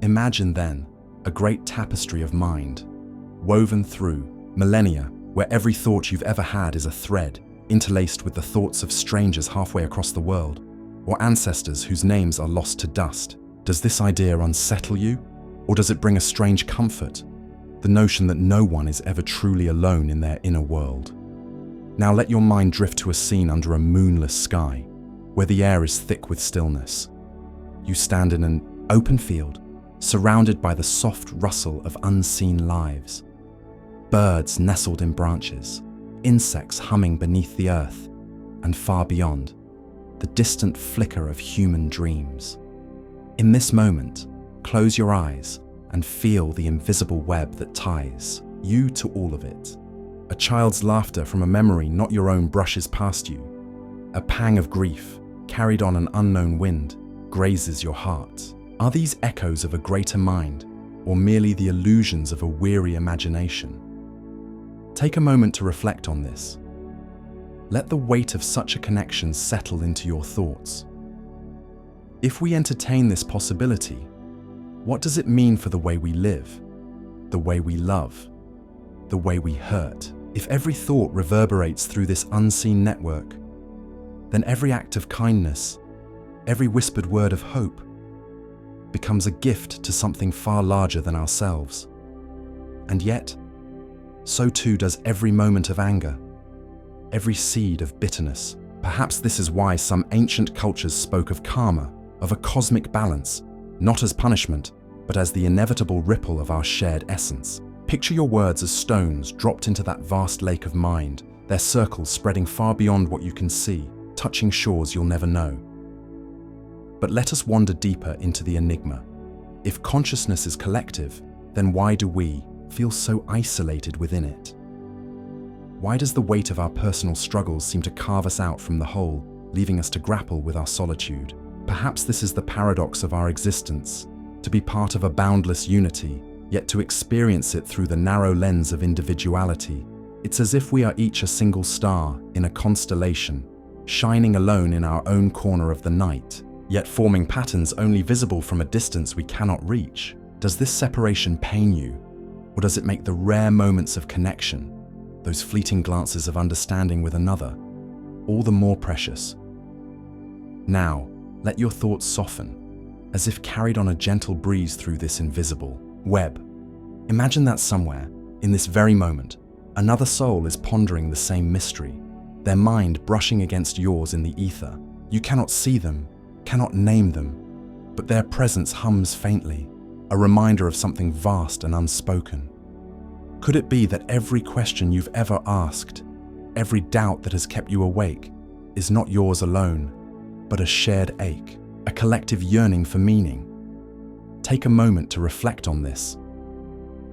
Imagine then a great tapestry of mind, woven through millennia, where every thought you've ever had is a thread, interlaced with the thoughts of strangers halfway across the world, or ancestors whose names are lost to dust. Does this idea unsettle you, or does it bring a strange comfort? The notion that no one is ever truly alone in their inner world. Now let your mind drift to a scene under a moonless sky, where the air is thick with stillness. You stand in an open field, surrounded by the soft rustle of unseen lives. Birds nestled in branches, insects humming beneath the earth, and far beyond, the distant flicker of human dreams. In this moment, close your eyes and feel the invisible web that ties you to all of it. A child's laughter from a memory not your own brushes past you. A pang of grief, carried on an unknown wind, grazes your heart. Are these echoes of a greater mind, or merely the illusions of a weary imagination? Take a moment to reflect on this. Let the weight of such a connection settle into your thoughts. If we entertain this possibility, what does it mean for the way we live, the way we love, the way we hurt? If every thought reverberates through this unseen network, then every act of kindness, every whispered word of hope, becomes a gift to something far larger than ourselves. And yet, so too does every moment of anger, every seed of bitterness. Perhaps this is why some ancient cultures spoke of karma, of a cosmic balance, not as punishment, but as the inevitable ripple of our shared essence. Picture your words as stones dropped into that vast lake of mind, their circles spreading far beyond what you can see, touching shores you'll never know. But let us wander deeper into the enigma. If consciousness is collective, then why do we feel so isolated within it? Why does the weight of our personal struggles seem to carve us out from the whole, leaving us to grapple with our solitude? Perhaps this is the paradox of our existence, to be part of a boundless unity, yet to experience it through the narrow lens of individuality. It's as if we are each a single star in a constellation, shining alone in our own corner of the night, yet forming patterns only visible from a distance we cannot reach. Does this separation pain you, or does it make the rare moments of connection, those fleeting glances of understanding with another, all the more precious? Now, let your thoughts soften, as if carried on a gentle breeze through this invisible web. Imagine that somewhere, in this very moment, another soul is pondering the same mystery, their mind brushing against yours in the ether. You cannot see them, cannot name them, but their presence hums faintly, a reminder of something vast and unspoken. Could it be that every question you've ever asked, every doubt that has kept you awake, is not yours alone, but a shared ache, a collective yearning for meaning? Take a moment to reflect on this.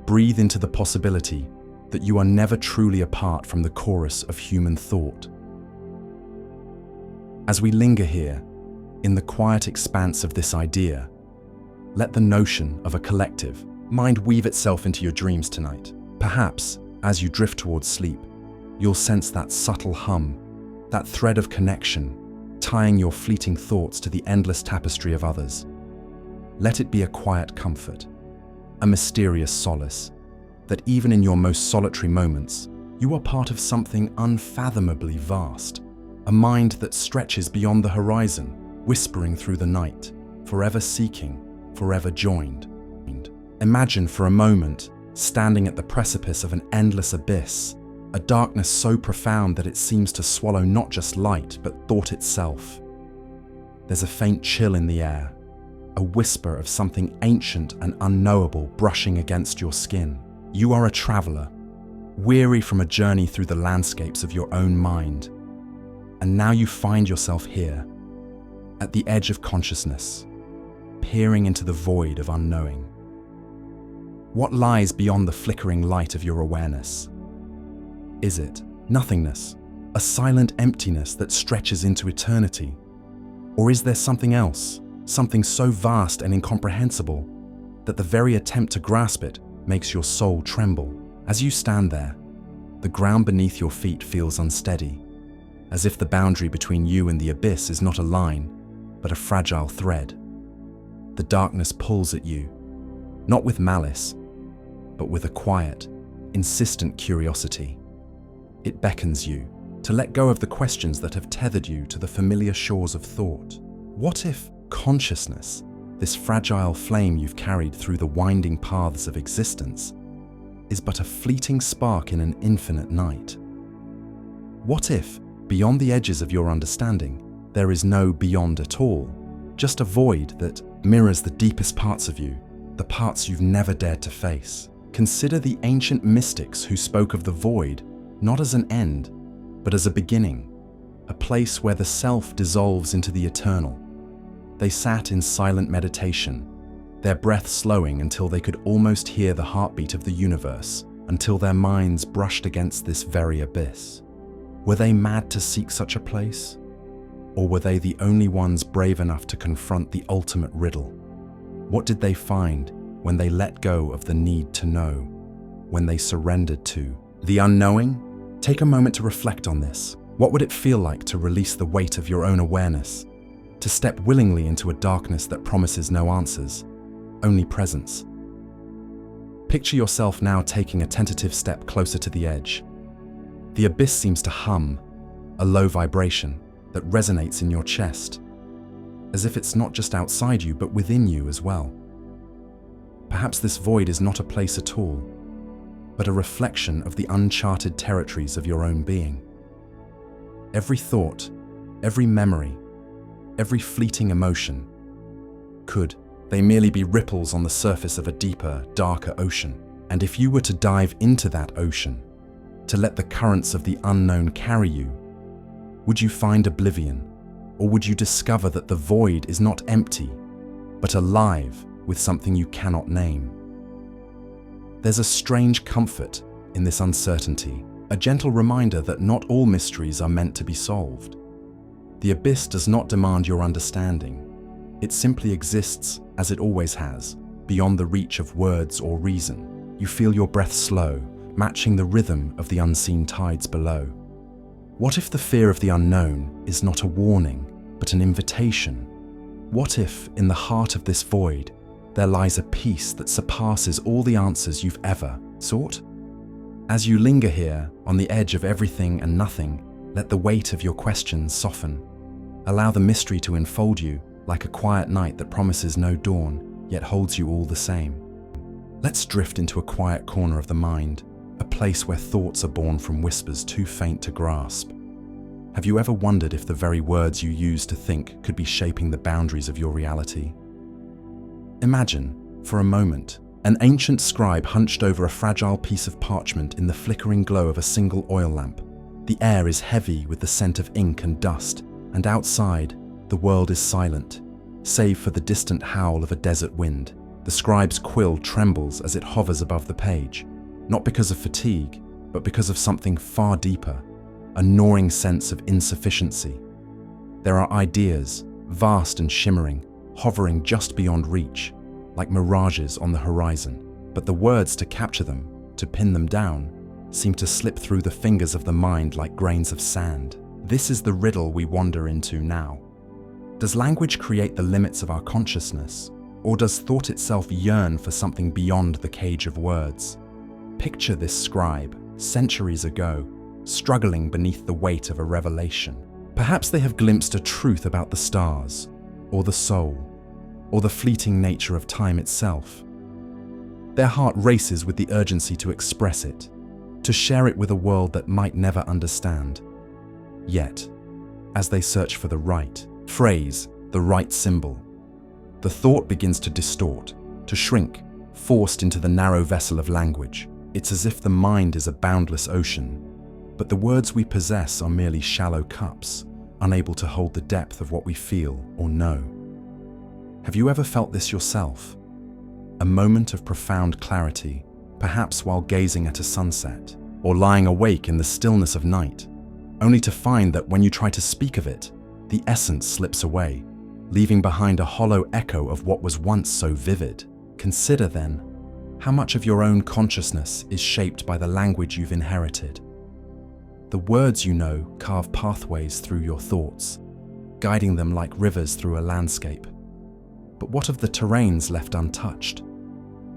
Breathe into the possibility that you are never truly apart from the chorus of human thought. As we linger here, in the quiet expanse of this idea, let the notion of a collective mind weave itself into your dreams tonight. Perhaps, as you drift towards sleep, you'll sense that subtle hum, that thread of connection, tying your fleeting thoughts to the endless tapestry of others. Let it be a quiet comfort, a mysterious solace, that even in your most solitary moments, you are part of something unfathomably vast, a mind that stretches beyond the horizon, whispering through the night, forever seeking, forever joined. Imagine for a moment, standing at the precipice of an endless abyss, a darkness so profound that it seems to swallow not just light, but thought itself. There's a faint chill in the air, a whisper of something ancient and unknowable brushing against your skin. You are a traveler, weary from a journey through the landscapes of your own mind. And now you find yourself here, at the edge of consciousness, peering into the void of unknowing. What lies beyond the flickering light of your awareness? Is it nothingness, a silent emptiness that stretches into eternity? Or is there something else, something so vast and incomprehensible that the very attempt to grasp it makes your soul tremble? As you stand there, the ground beneath your feet feels unsteady, as if the boundary between you and the abyss is not a line, but a fragile thread. The darkness pulls at you, not with malice, but with a quiet, insistent curiosity. It beckons you to let go of the questions that have tethered you to the familiar shores of thought. What if consciousness, this fragile flame you've carried through the winding paths of existence, is but a fleeting spark in an infinite night? What if, beyond the edges of your understanding, there is no beyond at all, just a void that mirrors the deepest parts of you, the parts you've never dared to face? Consider the ancient mystics who spoke of the void not as an end, but as a beginning, a place where the self dissolves into the eternal. They sat in silent meditation, their breath slowing until they could almost hear the heartbeat of the universe, until their minds brushed against this very abyss. Were they mad to seek such a place? Or were they the only ones brave enough to confront the ultimate riddle? What did they find when they let go of the need to know, when they surrendered to the unknowing? Take a moment to reflect on this. What would it feel like to release the weight of your own awareness, to step willingly into a darkness that promises no answers, only presence? Picture yourself now taking a tentative step closer to the edge. The abyss seems to hum, a low vibration that resonates in your chest, as if it's not just outside you but within you as well. Perhaps this void is not a place at all, but a reflection of the uncharted territories of your own being. Every thought, every memory, every fleeting emotion, could they merely be ripples on the surface of a deeper, darker ocean? And if you were to dive into that ocean, to let the currents of the unknown carry you, would you find oblivion, or would you discover that the void is not empty, but alive with something you cannot name? There's a strange comfort in this uncertainty, a gentle reminder that not all mysteries are meant to be solved. The abyss does not demand your understanding. It simply exists as it always has, beyond the reach of words or reason. You feel your breath slow, matching the rhythm of the unseen tides below. What if the fear of the unknown is not a warning, but an invitation? What if, in the heart of this void, there lies a peace that surpasses all the answers you've ever sought? As you linger here, on the edge of everything and nothing, let the weight of your questions soften. Allow the mystery to enfold you like a quiet night that promises no dawn, yet holds you all the same. Let's drift into a quiet corner of the mind, a place where thoughts are born from whispers too faint to grasp. Have you ever wondered if the very words you use to think could be shaping the boundaries of your reality? Imagine, for a moment, an ancient scribe hunched over a fragile piece of parchment in the flickering glow of a single oil lamp. The air is heavy with the scent of ink and dust, and outside, the world is silent, save for the distant howl of a desert wind. The scribe's quill trembles as it hovers above the page, not because of fatigue, but because of something far deeper, a gnawing sense of insufficiency. There are ideas, vast and shimmering, hovering just beyond reach, like mirages on the horizon, but the words to capture them, to pin them down, seem to slip through the fingers of the mind like grains of sand. This is the riddle we wander into now. Does language create the limits of our consciousness, or does thought itself yearn for something beyond the cage of words? Picture this scribe, centuries ago, struggling beneath the weight of a revelation. Perhaps they have glimpsed a truth about the stars, or the soul, or the fleeting nature of time itself. Their heart races with the urgency to express it, to share it with a world that might never understand. Yet, as they search for the right phrase, the right symbol, the thought begins to distort, to shrink, forced into the narrow vessel of language. It's as if the mind is a boundless ocean, but the words we possess are merely shallow cups, unable to hold the depth of what we feel or know. Have you ever felt this yourself? A moment of profound clarity, perhaps while gazing at a sunset, or lying awake in the stillness of night, only to find that when you try to speak of it, the essence slips away, leaving behind a hollow echo of what was once so vivid. Consider then, how much of your own consciousness is shaped by the language you've inherited. The words you know carve pathways through your thoughts, guiding them like rivers through a landscape. But what of the terrains left untouched?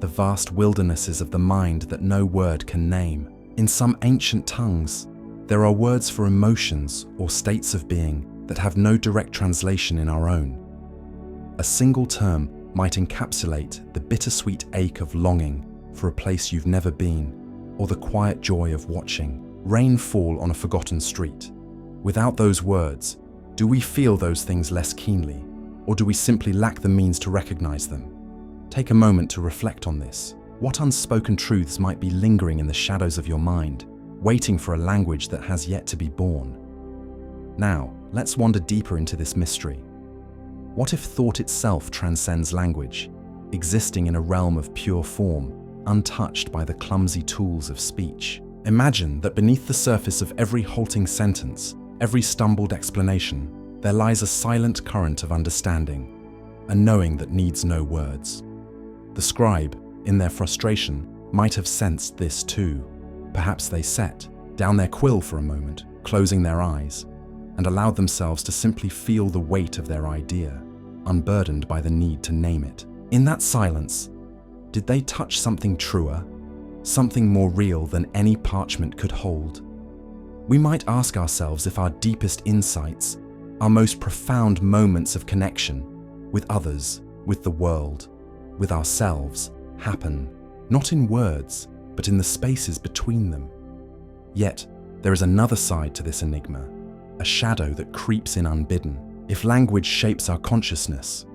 The vast wildernesses of the mind that no word can name. In some ancient tongues, there are words for emotions or states of being that have no direct translation in our own. A single term might encapsulate the bittersweet ache of longing for a place you've never been, or the quiet joy of watching rain fall on a forgotten street. Without those words, do we feel those things less keenly, or do we simply lack the means to recognize them? Take a moment to reflect on this. What unspoken truths might be lingering in the shadows of your mind, waiting for a language that has yet to be born? Now, let's wander deeper into this mystery. What if thought itself transcends language, existing in a realm of pure form, untouched by the clumsy tools of speech? Imagine that beneath the surface of every halting sentence, every stumbled explanation, there lies a silent current of understanding, a knowing that needs no words. The scribe, in their frustration, might have sensed this too. Perhaps they set down their quill for a moment, closing their eyes, and allowed themselves to simply feel the weight of their idea, unburdened by the need to name it. In that silence, did they touch something truer, something more real than any parchment could hold? We might ask ourselves if our deepest insights, our most profound moments of connection with others, with the world, with ourselves, happen not in words, but in the spaces between them. Yet, there is another side to this enigma, a shadow that creeps in unbidden. If language shapes our consciousness,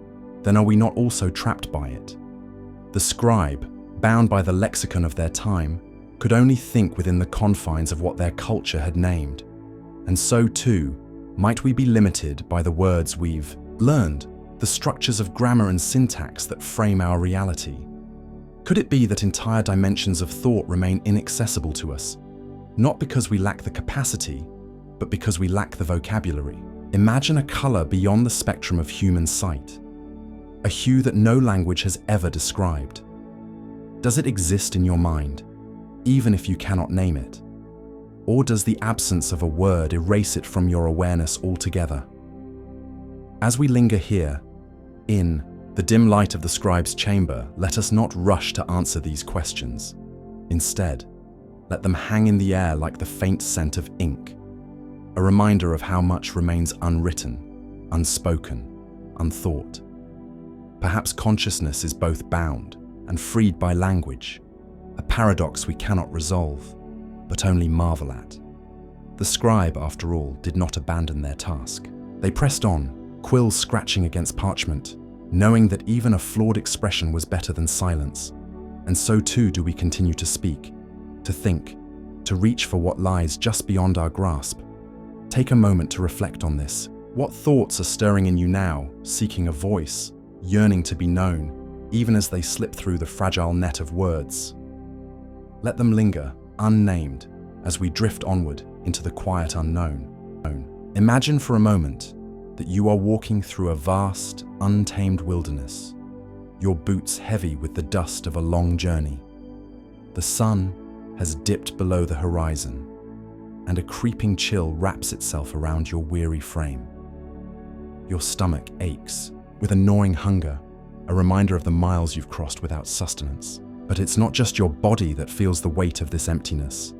then are we not also trapped by it? The scribe, bound by the lexicon of their time, could only think within the confines of what their culture had named. And so too, might we be limited by the words we've learned, the structures of grammar and syntax that frame our reality? Could it be that entire dimensions of thought remain inaccessible to us, not because we lack the capacity, but because we lack the vocabulary? Imagine a color beyond the spectrum of human sight, a hue that no language has ever described. Does it exist in your mind, even if you cannot name it? Or does the absence of a word erase it from your awareness altogether? As we linger here, in the dim light of the scribe's chamber, let us not rush to answer these questions. Instead, let them hang in the air like the faint scent of ink, a reminder of how much remains unwritten, unspoken, unthought. Perhaps consciousness is both bound and freed by language, a paradox we cannot resolve, but only marvel at. The scribe, after all, did not abandon their task. They pressed on, quills scratching against parchment, knowing that even a flawed expression was better than silence. And so too do we continue to speak, to think, to reach for what lies just beyond our grasp. Take a moment to reflect on this. What thoughts are stirring in you now, seeking a voice, yearning to be known, even as they slip through the fragile net of words? Let them linger, unnamed, as we drift onward into the quiet unknown. Imagine for a moment that you are walking through a vast, untamed wilderness, your boots heavy with the dust of a long journey. The sun has dipped below the horizon, and a creeping chill wraps itself around your weary frame. Your stomach aches with a gnawing hunger, a reminder of the miles you've crossed without sustenance. But it's not just your body that feels the weight of this emptiness.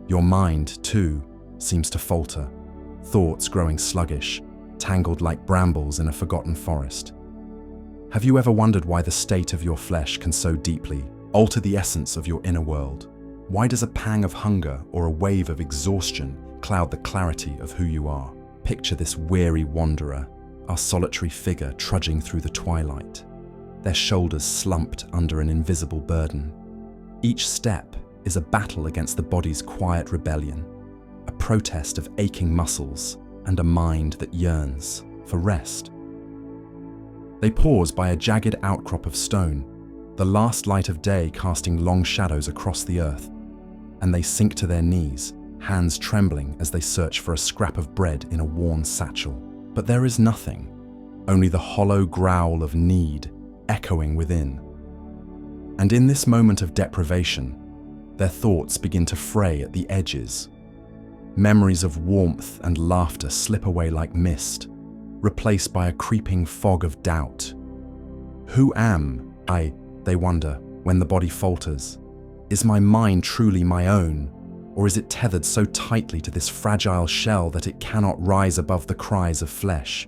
Your mind, too, seems to falter, thoughts growing sluggish, tangled like brambles in a forgotten forest. Have you ever wondered why the state of your flesh can so deeply alter the essence of your inner world? Why does a pang of hunger or a wave of exhaustion cloud the clarity of who you are? Picture this weary wanderer, our solitary figure trudging through the twilight, their shoulders slumped under an invisible burden. Each step is a battle against the body's quiet rebellion, a protest of aching muscles and a mind that yearns for rest. They pause by a jagged outcrop of stone, the last light of day casting long shadows across the earth, and they sink to their knees, hands trembling as they search for a scrap of bread in a worn satchel. But there is nothing, only the hollow growl of need echoing within. And in this moment of deprivation, their thoughts begin to fray at the edges. Memories of warmth and laughter slip away like mist, replaced by a creeping fog of doubt. Who am I, they wonder, when the body falters? Is my mind truly my own, or is it tethered so tightly to this fragile shell that it cannot rise above the cries of flesh?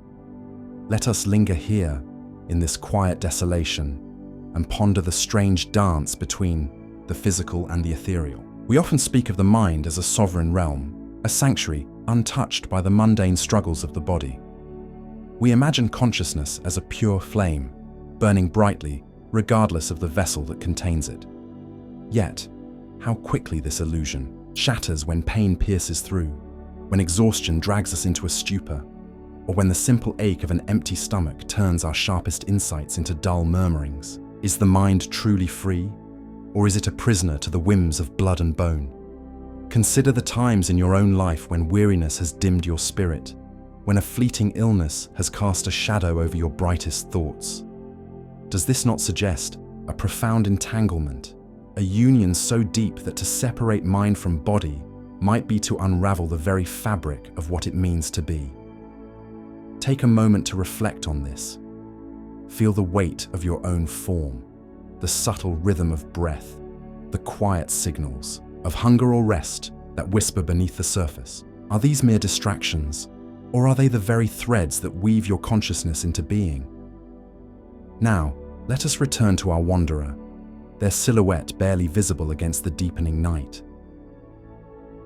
Let us linger here, in this quiet desolation, and ponder the strange dance between the physical and the ethereal. We often speak of the mind as a sovereign realm, a sanctuary untouched by the mundane struggles of the body. We imagine consciousness as a pure flame, burning brightly, regardless of the vessel that contains it. Yet, how quickly this illusion shatters when pain pierces through, when exhaustion drags us into a stupor, or when the simple ache of an empty stomach turns our sharpest insights into dull murmurings. Is the mind truly free, or is it a prisoner to the whims of blood and bone? Consider the times in your own life when weariness has dimmed your spirit, when a fleeting illness has cast a shadow over your brightest thoughts. Does this not suggest a profound entanglement, a union so deep that to separate mind from body might be to unravel the very fabric of what it means to be? Take a moment to reflect on this. Feel the weight of your own form, the subtle rhythm of breath, the quiet signals of hunger or rest that whisper beneath the surface. Are these mere distractions, or are they the very threads that weave your consciousness into being? Now, let us return to our wanderer, their silhouette barely visible against the deepening night.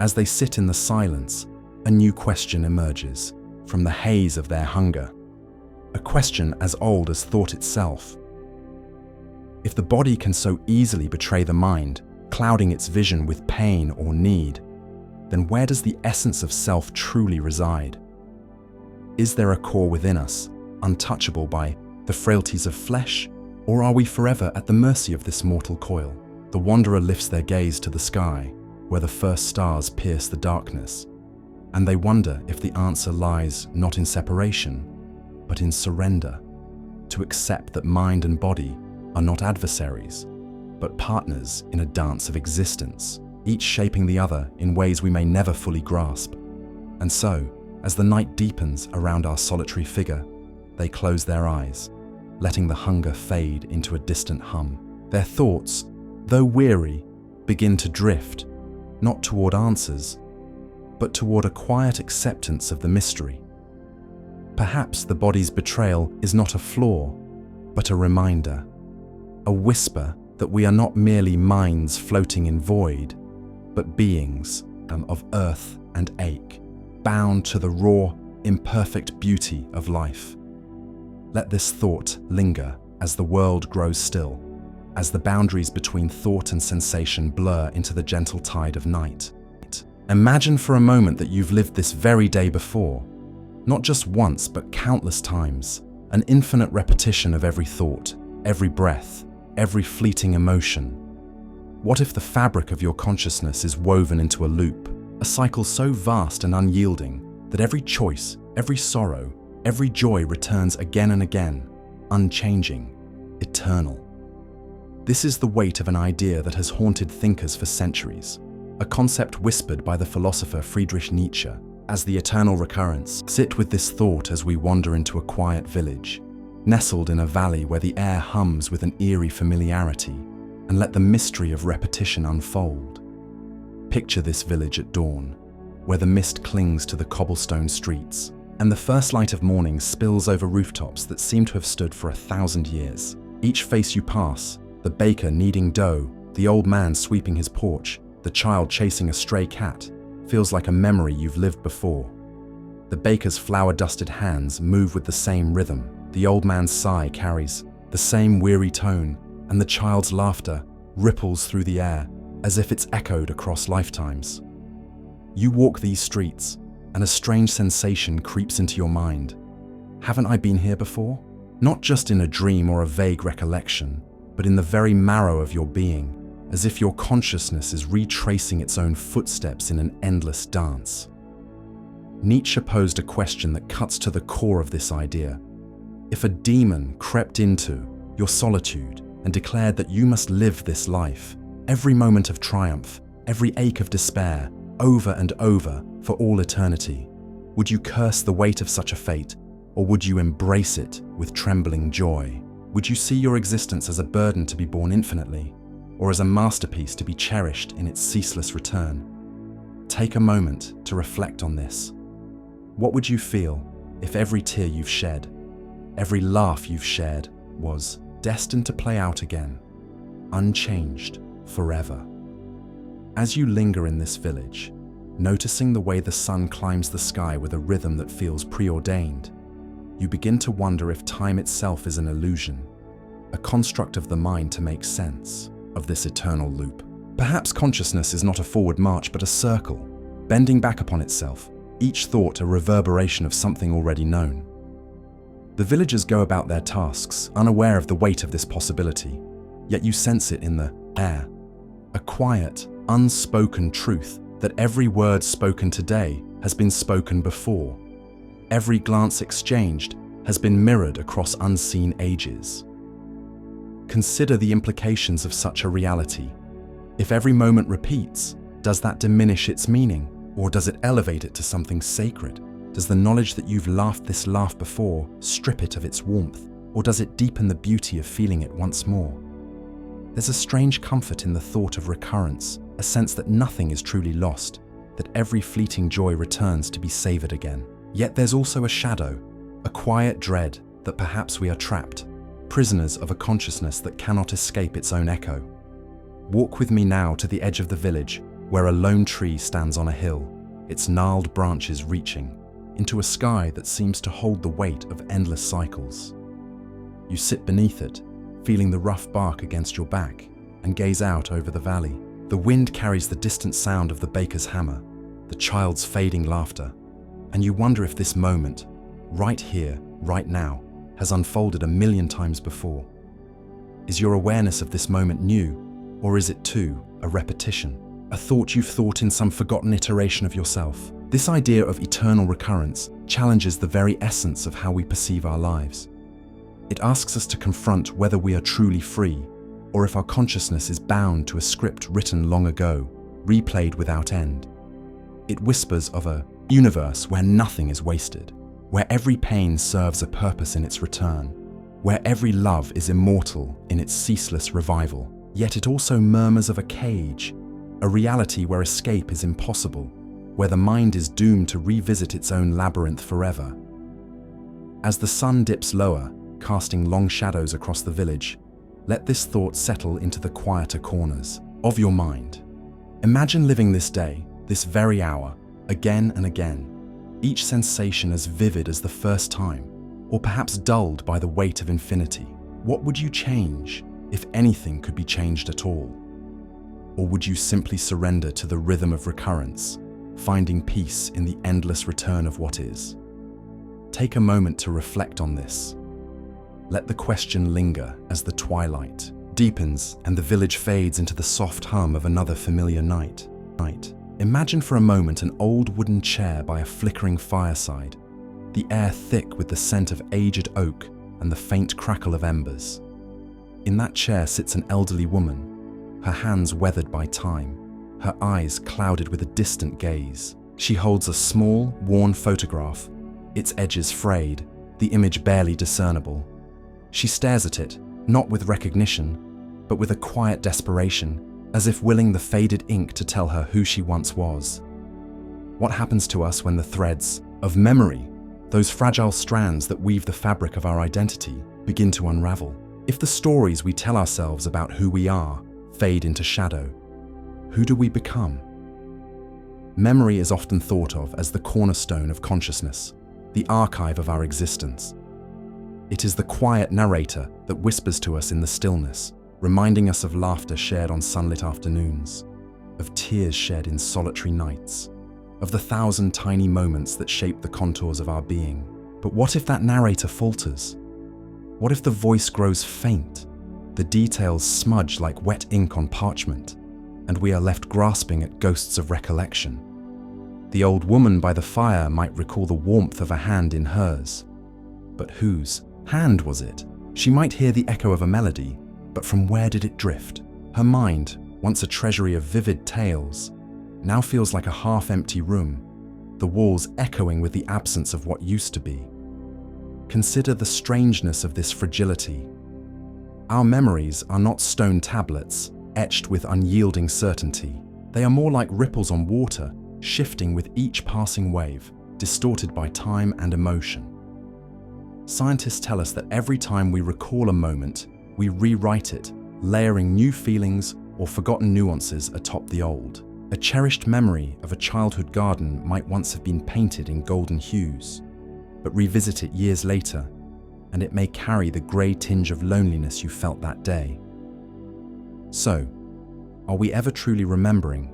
As they sit in the silence, a new question emerges from the haze of their hunger, a question as old as thought itself. If the body can so easily betray the mind, clouding its vision with pain or need, then where does the essence of self truly reside? Is there a core within us, untouchable by the frailties of flesh, or are we forever at the mercy of this mortal coil? The wanderer lifts their gaze to the sky, where the first stars pierce the darkness, and they wonder if the answer lies not in separation, but in surrender, to accept that mind and body are not adversaries, but partners in a dance of existence, each shaping the other in ways we may never fully grasp. And so, as the night deepens around our solitary figure, they close their eyes, letting the hunger fade into a distant hum. Their thoughts, though weary, begin to drift, not toward answers, but toward a quiet acceptance of the mystery. Perhaps the body's betrayal is not a flaw, but a reminder, a whisper that we are not merely minds floating in void, but beings of earth and ache, bound to the raw, imperfect beauty of life. Let this thought linger as the world grows still, as the boundaries between thought and sensation blur into the gentle tide of night. Imagine for a moment that you've lived this very day before, not just once, but countless times, an infinite repetition of every thought, every breath, every fleeting emotion. What if the fabric of your consciousness is woven into a loop, a cycle so vast and unyielding that every choice, every sorrow, every joy returns again and again, unchanging, eternal? This is the weight of an idea that has haunted thinkers for centuries, a concept whispered by the philosopher Friedrich Nietzsche as the eternal recurrence. Sit with this thought as we wander into a quiet village, nestled in a valley where the air hums with an eerie familiarity, and let the mystery of repetition unfold. Picture this village at dawn, where the mist clings to the cobblestone streets, and the first light of morning spills over rooftops that seem to have stood for 1,000 years. Each face you pass, the baker kneading dough, the old man sweeping his porch, the child chasing a stray cat, feels like a memory you've lived before. The baker's flour-dusted hands move with the same rhythm, the old man's sigh carries the same weary tone, and the child's laughter ripples through the air as if it's echoed across lifetimes. You walk these streets, and a strange sensation creeps into your mind. Haven't I been here before? Not just in a dream or a vague recollection, but in the very marrow of your being, as if your consciousness is retracing its own footsteps in an endless dance. Nietzsche posed a question that cuts to the core of this idea. If a demon crept into your solitude and declared that you must live this life, every moment of triumph, every ache of despair, over and over for all eternity, would you curse the weight of such a fate, or would you embrace it with trembling joy? Would you see your existence as a burden to be borne infinitely, or as a masterpiece to be cherished in its ceaseless return? Take a moment to reflect on this. What would you feel if every tear you've shed, every laugh you've shared, was destined to play out again, unchanged forever? As you linger in this village, noticing the way the sun climbs the sky with a rhythm that feels preordained, you begin to wonder if time itself is an illusion, a construct of the mind to make sense of this eternal loop. Perhaps consciousness is not a forward march but a circle, bending back upon itself, each thought a reverberation of something already known. The villagers go about their tasks, unaware of the weight of this possibility, yet you sense it in the air, a quiet, unspoken truth that every word spoken today has been spoken before. Every glance exchanged has been mirrored across unseen ages. Consider the implications of such a reality. If every moment repeats, does that diminish its meaning, or does it elevate it to something sacred? Does the knowledge that you've laughed this laugh before strip it of its warmth, or does it deepen the beauty of feeling it once more? There's a strange comfort in the thought of recurrence, a sense that nothing is truly lost, that every fleeting joy returns to be savored again. Yet there's also a shadow, a quiet dread that perhaps we are trapped, prisoners of a consciousness that cannot escape its own echo. Walk with me now to the edge of the village, where a lone tree stands on a hill, its gnarled branches reaching into a sky that seems to hold the weight of endless cycles. You sit beneath it, feeling the rough bark against your back, and gaze out over the valley. The wind carries the distant sound of the baker's hammer, the child's fading laughter, and you wonder if this moment, right here, right now, has unfolded 1,000,000 times before. Is your awareness of this moment new, or is it too a repetition, a thought you've thought in some forgotten iteration of yourself? This idea of eternal recurrence challenges the very essence of how we perceive our lives. It asks us to confront whether we are truly free, or if our consciousness is bound to a script written long ago, replayed without end. It whispers of a universe where nothing is wasted, where every pain serves a purpose in its return, where every love is immortal in its ceaseless revival. Yet it also murmurs of a cage, a reality where escape is impossible, where the mind is doomed to revisit its own labyrinth forever. As the sun dips lower, casting long shadows across the village, let this thought settle into the quieter corners of your mind. Imagine living this day, this very hour, again and again, each sensation as vivid as the first time, or perhaps dulled by the weight of infinity. What would you change, if anything could be changed at all? Or would you simply surrender to the rhythm of recurrence, finding peace in the endless return of what is? Take a moment to reflect on this. Let the question linger as the twilight deepens and the village fades into the soft hum of another familiar night. Imagine for a moment an old wooden chair by a flickering fireside, the air thick with the scent of aged oak and the faint crackle of embers. In that chair sits an elderly woman, her hands weathered by time, her eyes clouded with a distant gaze. She holds a small, worn photograph, its edges frayed, the image barely discernible. She stares at it, not with recognition, but with a quiet desperation, as if willing the faded ink to tell her who she once was. What happens to us when the threads of memory, those fragile strands that weave the fabric of our identity, begin to unravel? If the stories we tell ourselves about who we are fade into shadow, who do we become? Memory is often thought of as the cornerstone of consciousness, the archive of our existence. It is the quiet narrator that whispers to us in the stillness, reminding us of laughter shared on sunlit afternoons, of tears shed in solitary nights, of the 1,000 tiny moments that shape the contours of our being. But what if that narrator falters? What if the voice grows faint, The details smudge like wet ink on parchment, and we are left grasping at ghosts of recollection. The old woman by the fire might recall the warmth of a hand in hers. But whose hand was it? She might hear the echo of a melody, but from where did it drift? Her mind, once a treasury of vivid tales, now feels like a half-empty room, the walls echoing with the absence of what used to be. Consider the strangeness of this fragility. Our memories are not stone tablets, etched with unyielding certainty. They are more like ripples on water, shifting with each passing wave, distorted by time and emotion. Scientists tell us that every time we recall a moment, we rewrite it, layering new feelings or forgotten nuances atop the old. A cherished memory of a childhood garden might once have been painted in golden hues, but revisit it years later, and it may carry the grey tinge of loneliness you felt that day. So, are we ever truly remembering,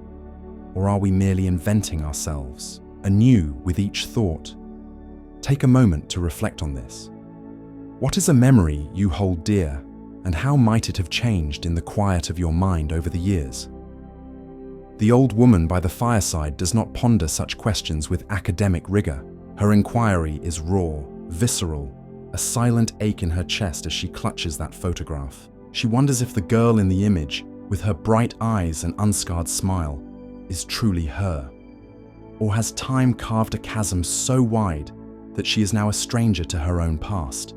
or are we merely inventing ourselves anew with each thought? Take a moment to reflect on this. What is a memory you hold dear, and how might it have changed in the quiet of your mind over the years? The old woman by the fireside does not ponder such questions with academic rigor. Her inquiry is raw, visceral, a silent ache in her chest as she clutches that photograph. She wonders if the girl in the image, with her bright eyes and unscarred smile, is truly her. Or has time carved a chasm so wide that she is now a stranger to her own past?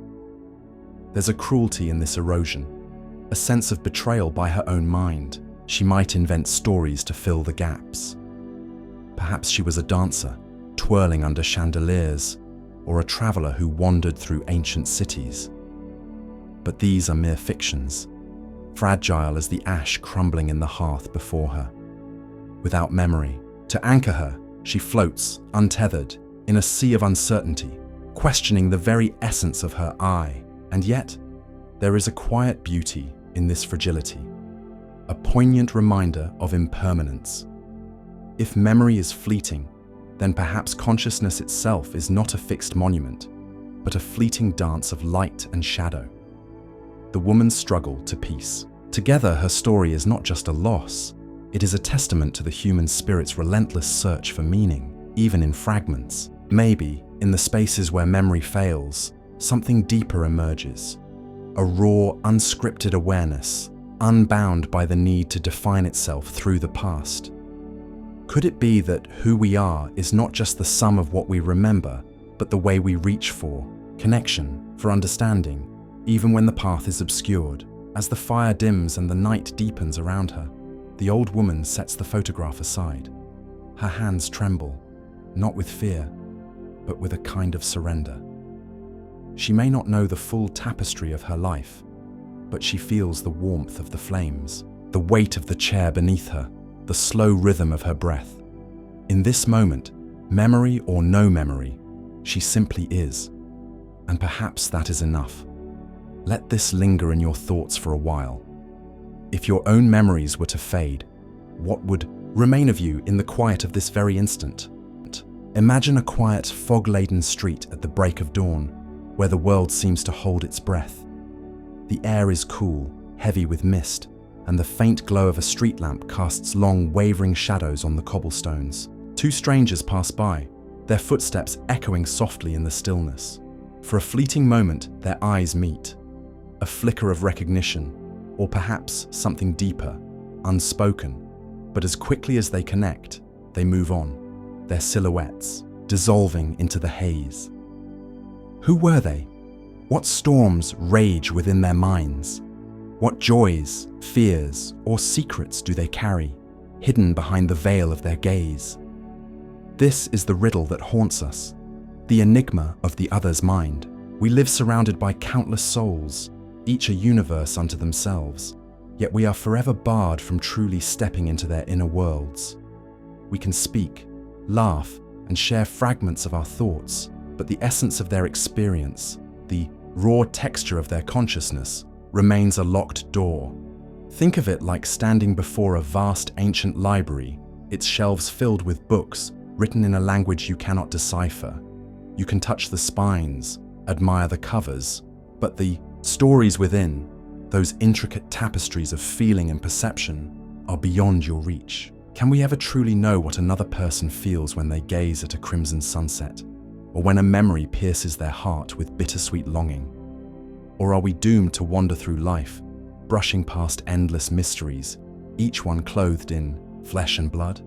There's a cruelty in this erosion, a sense of betrayal by her own mind. She might invent stories to fill the gaps. Perhaps she was a dancer, twirling under chandeliers, or a traveler who wandered through ancient cities. But these are mere fictions, fragile as the ash crumbling in the hearth before her. Without memory, to anchor her, she floats, untethered, in a sea of uncertainty, questioning the very essence of her I. And yet, there is a quiet beauty in this fragility, a poignant reminder of impermanence. If memory is fleeting, then perhaps consciousness itself is not a fixed monument, but a fleeting dance of light and shadow. The woman's struggle to peace. Together, her story is not just a loss, it is a testament to the human spirit's relentless search for meaning, even in fragments. Maybe, in the spaces where memory fails, something deeper emerges, a raw, unscripted awareness, unbound by the need to define itself through the past. Could it be that who we are is not just the sum of what we remember, but the way we reach for connection, for understanding, even when the path is obscured? As the fire dims and the night deepens around her, the old woman sets the photograph aside. Her hands tremble, not with fear, but with a kind of surrender. She may not know the full tapestry of her life, but she feels the warmth of the flames, the weight of the chair beneath her, the slow rhythm of her breath. In this moment, memory or no memory, she simply is. And perhaps that is enough. Let this linger in your thoughts for a while. If your own memories were to fade, what would remain of you in the quiet of this very instant? Imagine a quiet, fog-laden street at the break of dawn, where the world seems to hold its breath. The air is cool, heavy with mist, and the faint glow of a street lamp casts long, wavering shadows on the cobblestones. Two strangers pass by, their footsteps echoing softly in the stillness. For a fleeting moment, their eyes meet. A flicker of recognition, or perhaps something deeper, unspoken. But as quickly as they connect, they move on, their silhouettes dissolving into the haze. Who were they? What storms rage within their minds? What joys, fears, or secrets do they carry, hidden behind the veil of their gaze? This is the riddle that haunts us, the enigma of the other's mind. We live surrounded by countless souls, each a universe unto themselves, yet we are forever barred from truly stepping into their inner worlds. We can speak, laugh, and share fragments of our thoughts, but the essence of their experience, the raw texture of their consciousness, remains a locked door. Think of it like standing before a vast ancient library, its shelves filled with books written in a language you cannot decipher. You can touch the spines, admire the covers, but the stories within, those intricate tapestries of feeling and perception, are beyond your reach. Can we ever truly know what another person feels when they gaze at a crimson sunset, or when a memory pierces their heart with bittersweet longing? Or are we doomed to wander through life, brushing past endless mysteries, each one clothed in flesh and blood?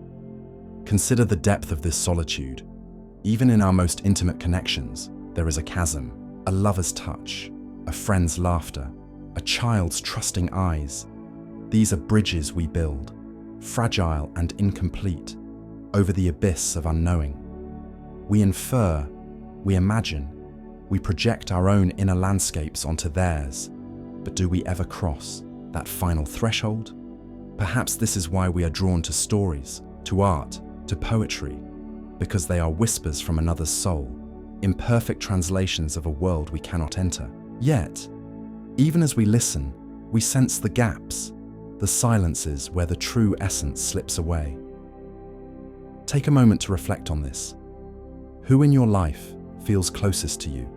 Consider the depth of this solitude. Even in our most intimate connections, there is a chasm, a lover's touch, a friend's laughter, a child's trusting eyes. These are bridges we build, fragile and incomplete, over the abyss of unknowing. We infer, we imagine, we project our own inner landscapes onto theirs, but do we ever cross that final threshold? Perhaps this is why we are drawn to stories, to art, to poetry, because they are whispers from another's soul, imperfect translations of a world we cannot enter. Yet, even as we listen, we sense the gaps, the silences where the true essence slips away. Take a moment to reflect on this. Who in your life feels closest to you,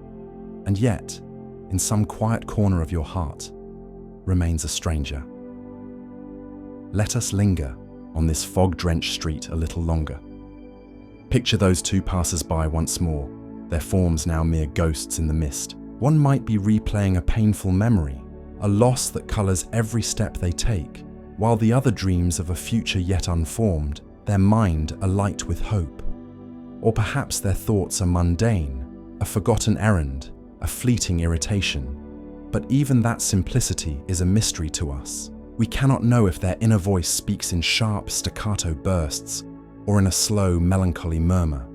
and yet, in some quiet corner of your heart, remains a stranger? Let us linger on this fog-drenched street a little longer. Picture those two passers-by once more, their forms now mere ghosts in the mist. One might be replaying a painful memory, a loss that colours every step they take, while the other dreams of a future yet unformed, their mind alight with hope. Or perhaps their thoughts are mundane, a forgotten errand, a fleeting irritation. But even that simplicity is a mystery to us. We cannot know if their inner voice speaks in sharp staccato bursts or in a slow, melancholy murmur.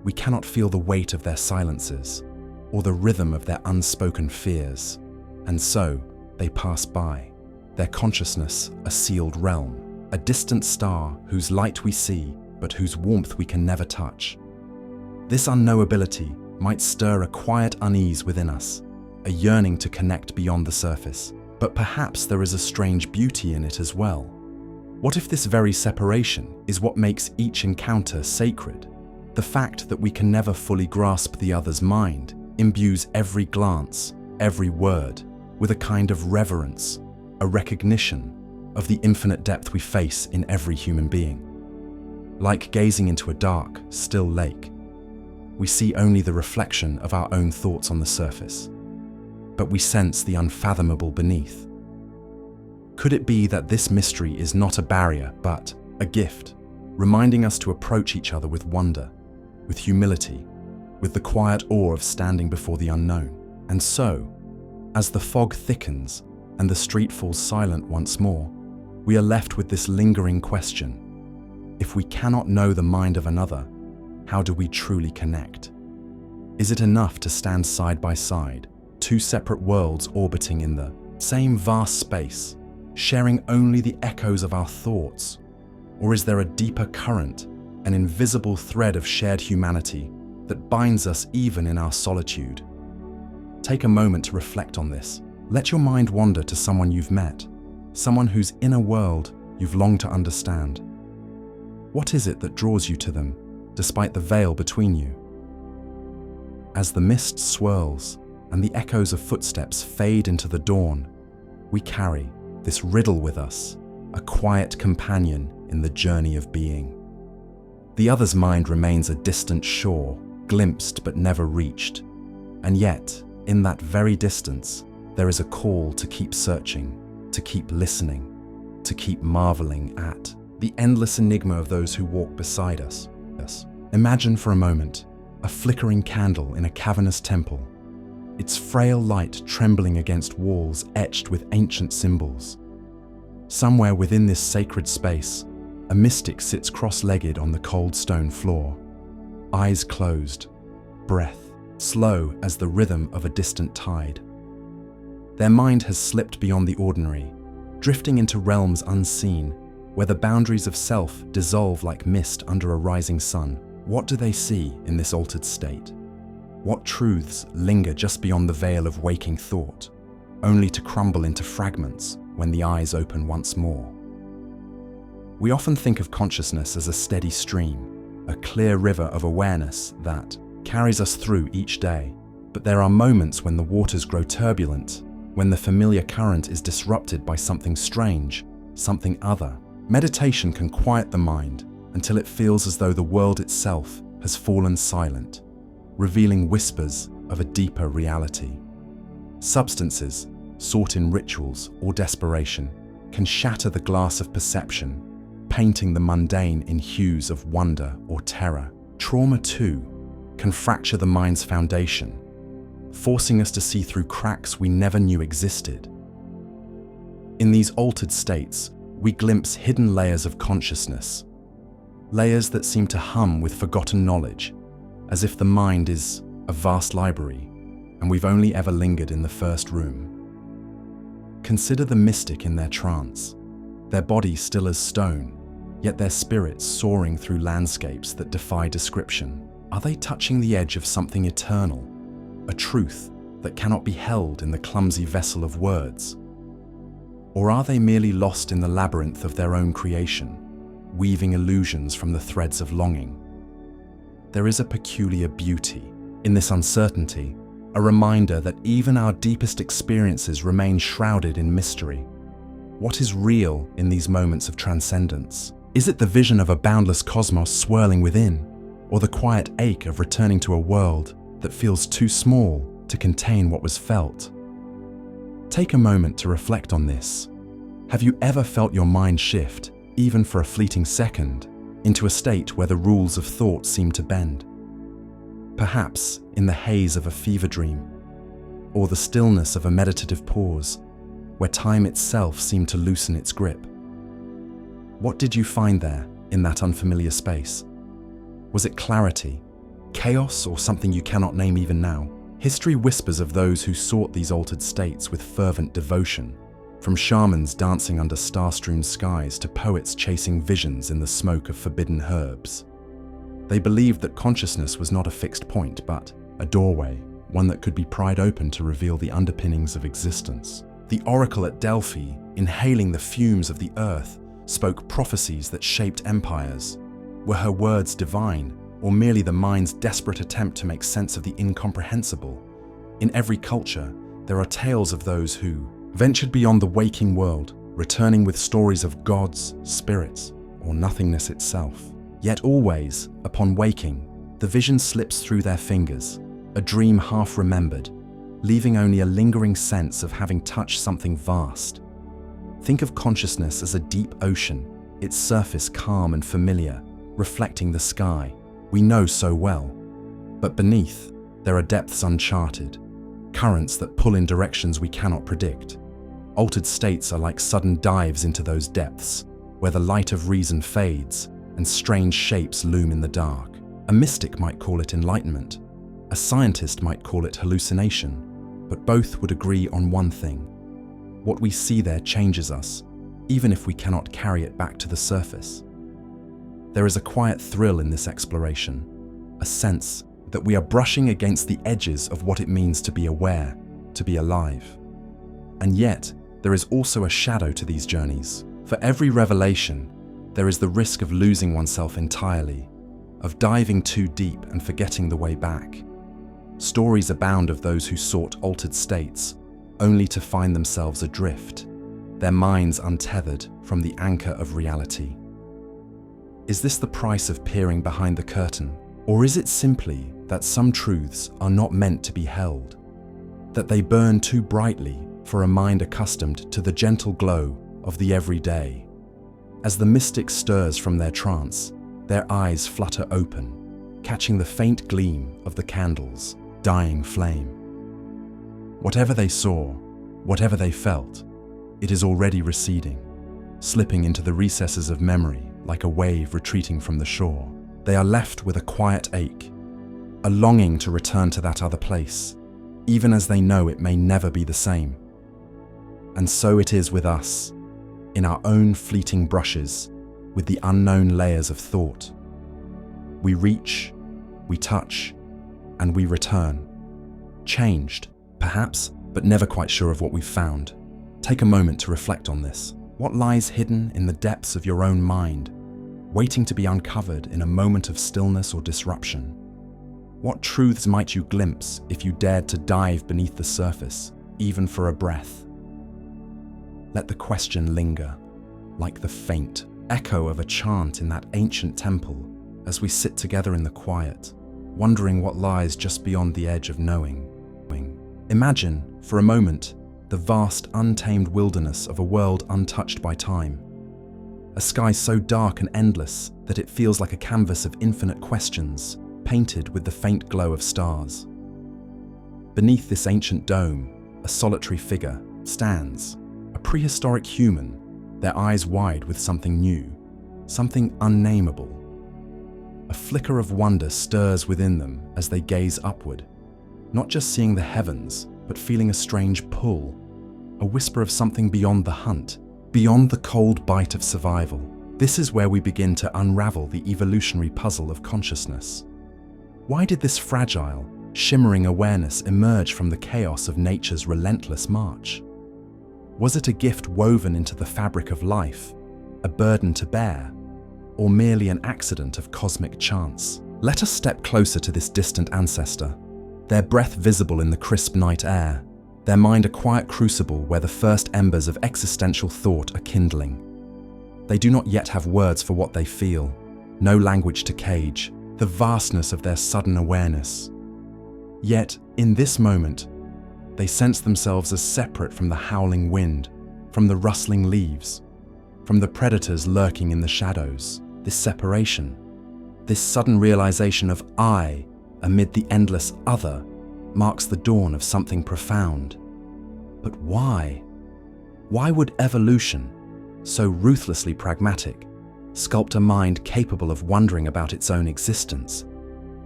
We cannot feel the weight of their silences or the rhythm of their unspoken fears. And so, they pass by, their consciousness a sealed realm, a distant star whose light we see, but whose warmth we can never touch. This unknowability might stir a quiet unease within us, a yearning to connect beyond the surface. But perhaps there is a strange beauty in it as well. What if this very separation is what makes each encounter sacred? The fact that we can never fully grasp the other's mind imbues every glance, every word, with a kind of reverence, a recognition of the infinite depth we face in every human being. Like gazing into a dark, still lake, we see only the reflection of our own thoughts on the surface, but we sense the unfathomable beneath. Could it be that this mystery is not a barrier, but a gift, reminding us to approach each other with wonder, with humility, with the quiet awe of standing before the unknown? And so, as the fog thickens and the street falls silent once more, we are left with this lingering question. If we cannot know the mind of another, how do we truly connect? Is it enough to stand side by side, two separate worlds orbiting in the same vast space, sharing only the echoes of our thoughts? Or is there a deeper current, an invisible thread of shared humanity that binds us even in our solitude? Take a moment to reflect on this. Let your mind wander to someone you've met, someone whose inner world you've longed to understand. What is it that draws you to them, despite the veil between you? As the mist swirls and the echoes of footsteps fade into the dawn, we carry this riddle with us, a quiet companion in the journey of being. The other's mind remains a distant shore, glimpsed but never reached. And yet, in that very distance, there is a call to keep searching, to keep listening, to keep marveling at the endless enigma of those who walk beside us. Imagine for a moment a flickering candle in a cavernous temple, its frail light trembling against walls etched with ancient symbols. Somewhere within this sacred space, a mystic sits cross-legged on the cold stone floor, eyes closed, breath slow as the rhythm of a distant tide. Their mind has slipped beyond the ordinary, drifting into realms unseen, where the boundaries of self dissolve like mist under a rising sun. What do they see in this altered state? What truths linger just beyond the veil of waking thought, only to crumble into fragments when the eyes open once more? We often think of consciousness as a steady stream, a clear river of awareness that carries us through each day. But there are moments when the waters grow turbulent, when the familiar current is disrupted by something strange, something other. Meditation can quiet the mind until it feels as though the world itself has fallen silent, revealing whispers of a deeper reality. Substances, sought in rituals or desperation, can shatter the glass of perception, painting the mundane in hues of wonder or terror. Trauma, too, can fracture the mind's foundation, forcing us to see through cracks we never knew existed. In these altered states, we glimpse hidden layers of consciousness, layers that seem to hum with forgotten knowledge, as if the mind is a vast library, and we've only ever lingered in the first room. Consider the mystic in their trance, their body still as stone, yet their spirits soaring through landscapes that defy description. Are they touching the edge of something eternal, a truth that cannot be held in the clumsy vessel of words? Or are they merely lost in the labyrinth of their own creation, weaving illusions from the threads of longing? There is a peculiar beauty in this uncertainty, a reminder that even our deepest experiences remain shrouded in mystery. What is real in these moments of transcendence? Is it the vision of a boundless cosmos swirling within, or the quiet ache of returning to a world that feels too small to contain what was felt? Take a moment to reflect on this. Have you ever felt your mind shift, even for a fleeting second, into a state where the rules of thought seem to bend? Perhaps in the haze of a fever dream, or the stillness of a meditative pause, where time itself seemed to loosen its grip. What did you find there, in that unfamiliar space? Was it clarity, chaos, or something you cannot name even now? History whispers of those who sought these altered states with fervent devotion, from shamans dancing under star-strewn skies to poets chasing visions in the smoke of forbidden herbs. They believed that consciousness was not a fixed point, but a doorway, one that could be pried open to reveal the underpinnings of existence. The oracle at Delphi, inhaling the fumes of the earth, spoke prophecies that shaped empires. Were her words divine, or merely the mind's desperate attempt to make sense of the incomprehensible? In every culture, there are tales of those who ventured beyond the waking world, returning with stories of gods, spirits, or nothingness itself. Yet always, upon waking, the vision slips through their fingers, a dream half remembered, leaving only a lingering sense of having touched something vast. Think of consciousness as a deep ocean, its surface calm and familiar, reflecting the sky we know so well. But beneath, there are depths uncharted, currents that pull in directions we cannot predict. Altered states are like sudden dives into those depths, where the light of reason fades and strange shapes loom in the dark. A mystic might call it enlightenment, a scientist might call it hallucination, but both would agree on one thing: what we see there changes us, even if we cannot carry it back to the surface. There is a quiet thrill in this exploration, a sense that we are brushing against the edges of what it means to be aware, to be alive. And yet, there is also a shadow to these journeys. For every revelation, there is the risk of losing oneself entirely, of diving too deep and forgetting the way back. Stories abound of those who sought altered states, only to find themselves adrift, their minds untethered from the anchor of reality. Is this the price of peering behind the curtain? Or is it simply that some truths are not meant to be held, that they burn too brightly for a mind accustomed to the gentle glow of the everyday? As the mystic stirs from their trance, their eyes flutter open, catching the faint gleam of the candle's dying flame. Whatever they saw, whatever they felt, it is already receding, slipping into the recesses of memory like a wave retreating from the shore. They are left with a quiet ache, a longing to return to that other place, even as they know it may never be the same. And so it is with us, in our own fleeting brushes with the unknown layers of thought. We reach, we touch, and we return. Changed, perhaps, but never quite sure of what we've found. Take a moment to reflect on this. What lies hidden in the depths of your own mind, waiting to be uncovered in a moment of stillness or disruption? What truths might you glimpse if you dared to dive beneath the surface, even for a breath. Let the question linger, like the faint echo of a chant in that ancient temple, as we sit together in the quiet, wondering what lies just beyond the edge of knowing. Imagine, for a moment, the vast, untamed wilderness of a world untouched by time. A sky so dark and endless that it feels like a canvas of infinite questions, painted with the faint glow of stars. Beneath this ancient dome, a solitary figure stands, a prehistoric human, their eyes wide with something new, something unnameable. A flicker of wonder stirs within them as they gaze upward, not just seeing the heavens, but feeling a strange pull, a whisper of something beyond the hunt, beyond the cold bite of survival. This is where we begin to unravel the evolutionary puzzle of consciousness. Why did this fragile, shimmering awareness emerge from the chaos of nature's relentless march? Was it a gift woven into the fabric of life, a burden to bear, or merely an accident of cosmic chance? Let us step closer to this distant ancestor, their breath visible in the crisp night air, their mind a quiet crucible where the first embers of existential thought are kindling. They do not yet have words for what they feel, no language to cage the vastness of their sudden awareness. Yet, in this moment, they sense themselves as separate from the howling wind, from the rustling leaves, from the predators lurking in the shadows. This separation, this sudden realization of I amid the endless other, marks the dawn of something profound. But why? Why would evolution, so ruthlessly pragmatic, sculpt a mind capable of wondering about its own existence?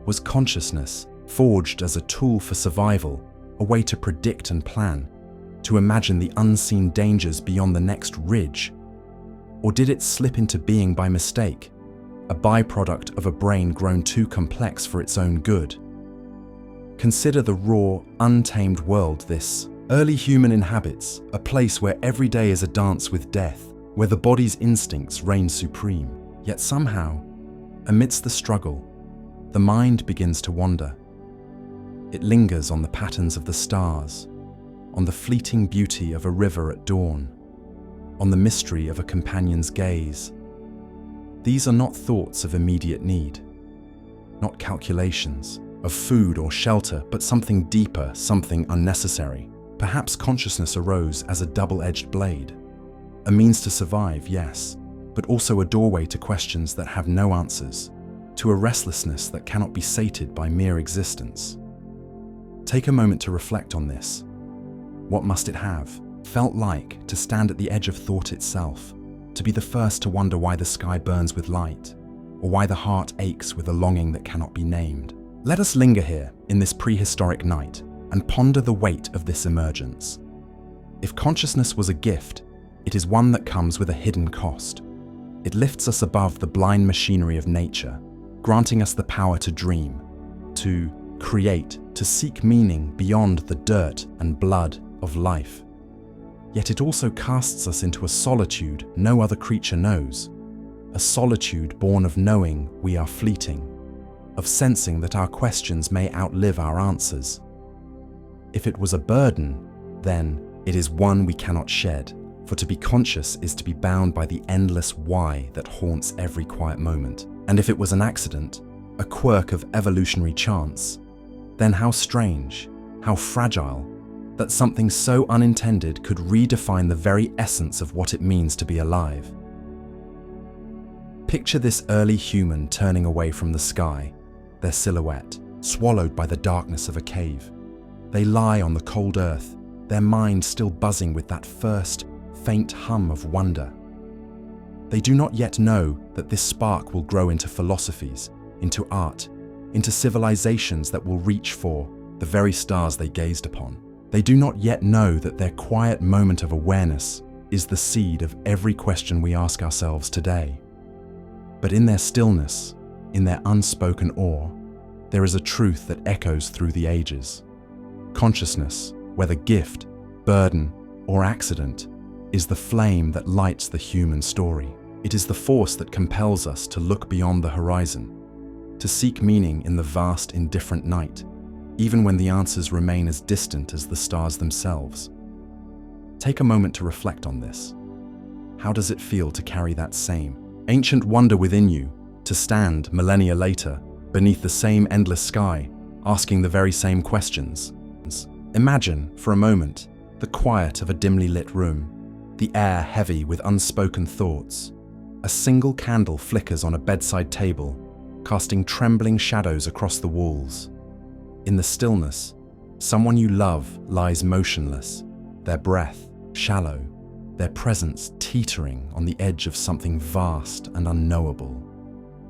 Was consciousness forged as a tool for survival, a way to predict and plan, to imagine the unseen dangers beyond the next ridge? Or did it slip into being by mistake, a byproduct of a brain grown too complex for its own good? Consider the raw, untamed world this early human inhabits, a place where every day is a dance with death, where the body's instincts reign supreme. Yet somehow, amidst the struggle, the mind begins to wander. It lingers on the patterns of the stars, on the fleeting beauty of a river at dawn, on the mystery of a companion's gaze. These are not thoughts of immediate need, not calculations of food or shelter, but something deeper, something unnecessary. Perhaps consciousness arose as a double-edged blade, a means to survive, yes, but also a doorway to questions that have no answers, to a restlessness that cannot be sated by mere existence. Take a moment to reflect on this. What must it have felt like to stand at the edge of thought itself, to be the first to wonder why the sky burns with light, or why the heart aches with a longing that cannot be named? Let us linger here in this prehistoric night and ponder the weight of this emergence. If consciousness was a gift, it is one that comes with a hidden cost. It lifts us above the blind machinery of nature, granting us the power to dream, to create, to seek meaning beyond the dirt and blood of life. Yet it also casts us into a solitude no other creature knows, a solitude born of knowing we are fleeting, of sensing that our questions may outlive our answers. If it was a burden, then it is one we cannot shed, for to be conscious is to be bound by the endless why that haunts every quiet moment. And if it was an accident, a quirk of evolutionary chance, then how strange, how fragile, that something so unintended could redefine the very essence of what it means to be alive. Picture this early human turning away from the sky, their silhouette swallowed by the darkness of a cave. They lie on the cold earth, their mind still buzzing with that first, faint hum of wonder. They do not yet know that this spark will grow into philosophies, into art, into civilizations that will reach for the very stars they gazed upon. They do not yet know that their quiet moment of awareness is the seed of every question we ask ourselves today. But in their stillness, in their unspoken awe, there is a truth that echoes through the ages. Consciousness, whether gift, burden, or accident, is the flame that lights the human story. It is the force that compels us to look beyond the horizon, to seek meaning in the vast, indifferent night, even when the answers remain as distant as the stars themselves. Take a moment to reflect on this. How does it feel to carry that same ancient wonder within you, to stand millennia later beneath the same endless sky, asking the very same questions? Imagine, for a moment, the quiet of a dimly lit room, the air heavy with unspoken thoughts. A single candle flickers on a bedside table, casting trembling shadows across the walls. In the stillness, someone you love lies motionless, their breath shallow, their presence teetering on the edge of something vast and unknowable.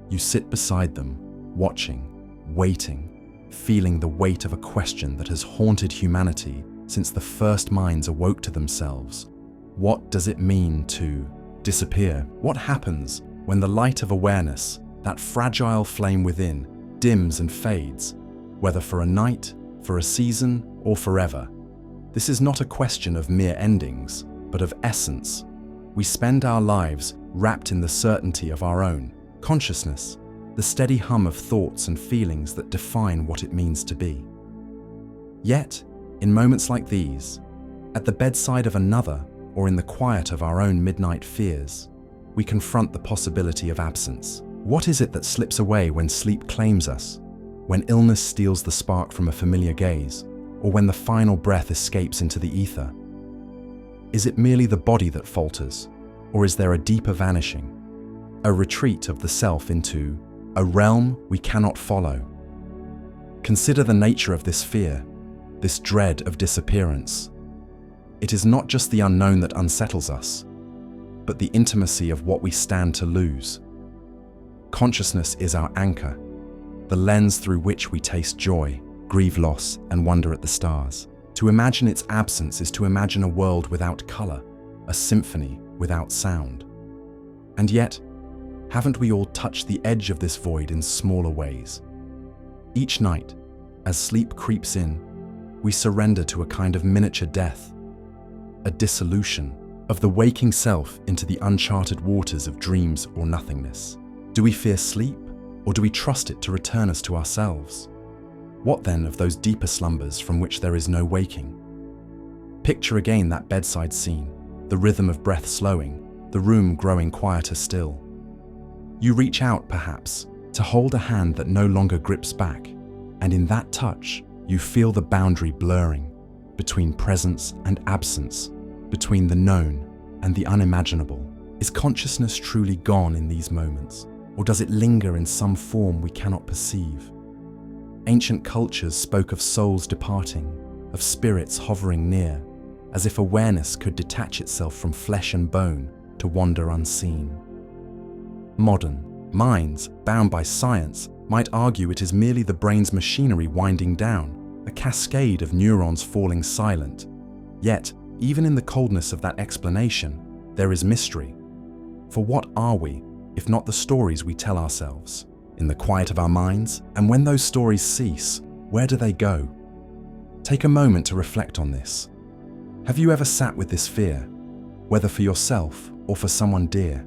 You sit beside them, watching, waiting, feeling the weight of a question that has haunted humanity since the first minds awoke to themselves. What does it mean to disappear? What happens when the light of awareness, that fragile flame within, dims and fades, whether for a night, for a season, or forever? This is not a question of mere endings, but of essence. We spend our lives wrapped in the certainty of our own consciousness, the steady hum of thoughts and feelings that define what it means to be. Yet, in moments like these, at the bedside of another or in the quiet of our own midnight fears, we confront the possibility of absence. What is it that slips away when sleep claims us, when illness steals the spark from a familiar gaze, or when the final breath escapes into the ether? Is it merely the body that falters, or is there a deeper vanishing, a retreat of the self into a realm we cannot follow? Consider the nature of this fear, this dread of disappearance. It is not just the unknown that unsettles us, but the intimacy of what we stand to lose. Consciousness is our anchor, the lens through which we taste joy, grieve loss, and wonder at the stars. To imagine its absence is to imagine a world without color, a symphony without sound. And yet, haven't we all touched the edge of this void in smaller ways? Each night, as sleep creeps in, we surrender to a kind of miniature death, a dissolution of the waking self into the uncharted waters of dreams or nothingness. Do we fear sleep, or do we trust it to return us to ourselves? What then of those deeper slumbers from which there is no waking? Picture again that bedside scene, the rhythm of breath slowing, the room growing quieter still. You reach out, perhaps, to hold a hand that no longer grips back, and in that touch, you feel the boundary blurring between presence and absence, between the known and the unimaginable. Is consciousness truly gone in these moments, or does it linger in some form we cannot perceive? Ancient cultures spoke of souls departing, of spirits hovering near, as if awareness could detach itself from flesh and bone to wander unseen. Modern minds, bound by science, might argue it is merely the brain's machinery winding down, a cascade of neurons falling silent. Yet, even in the coldness of that explanation, there is mystery. For what are we, if not the stories we tell ourselves, in the quiet of our minds? And when those stories cease, where do they go? Take a moment to reflect on this. Have you ever sat with this fear, whether for yourself or for someone dear?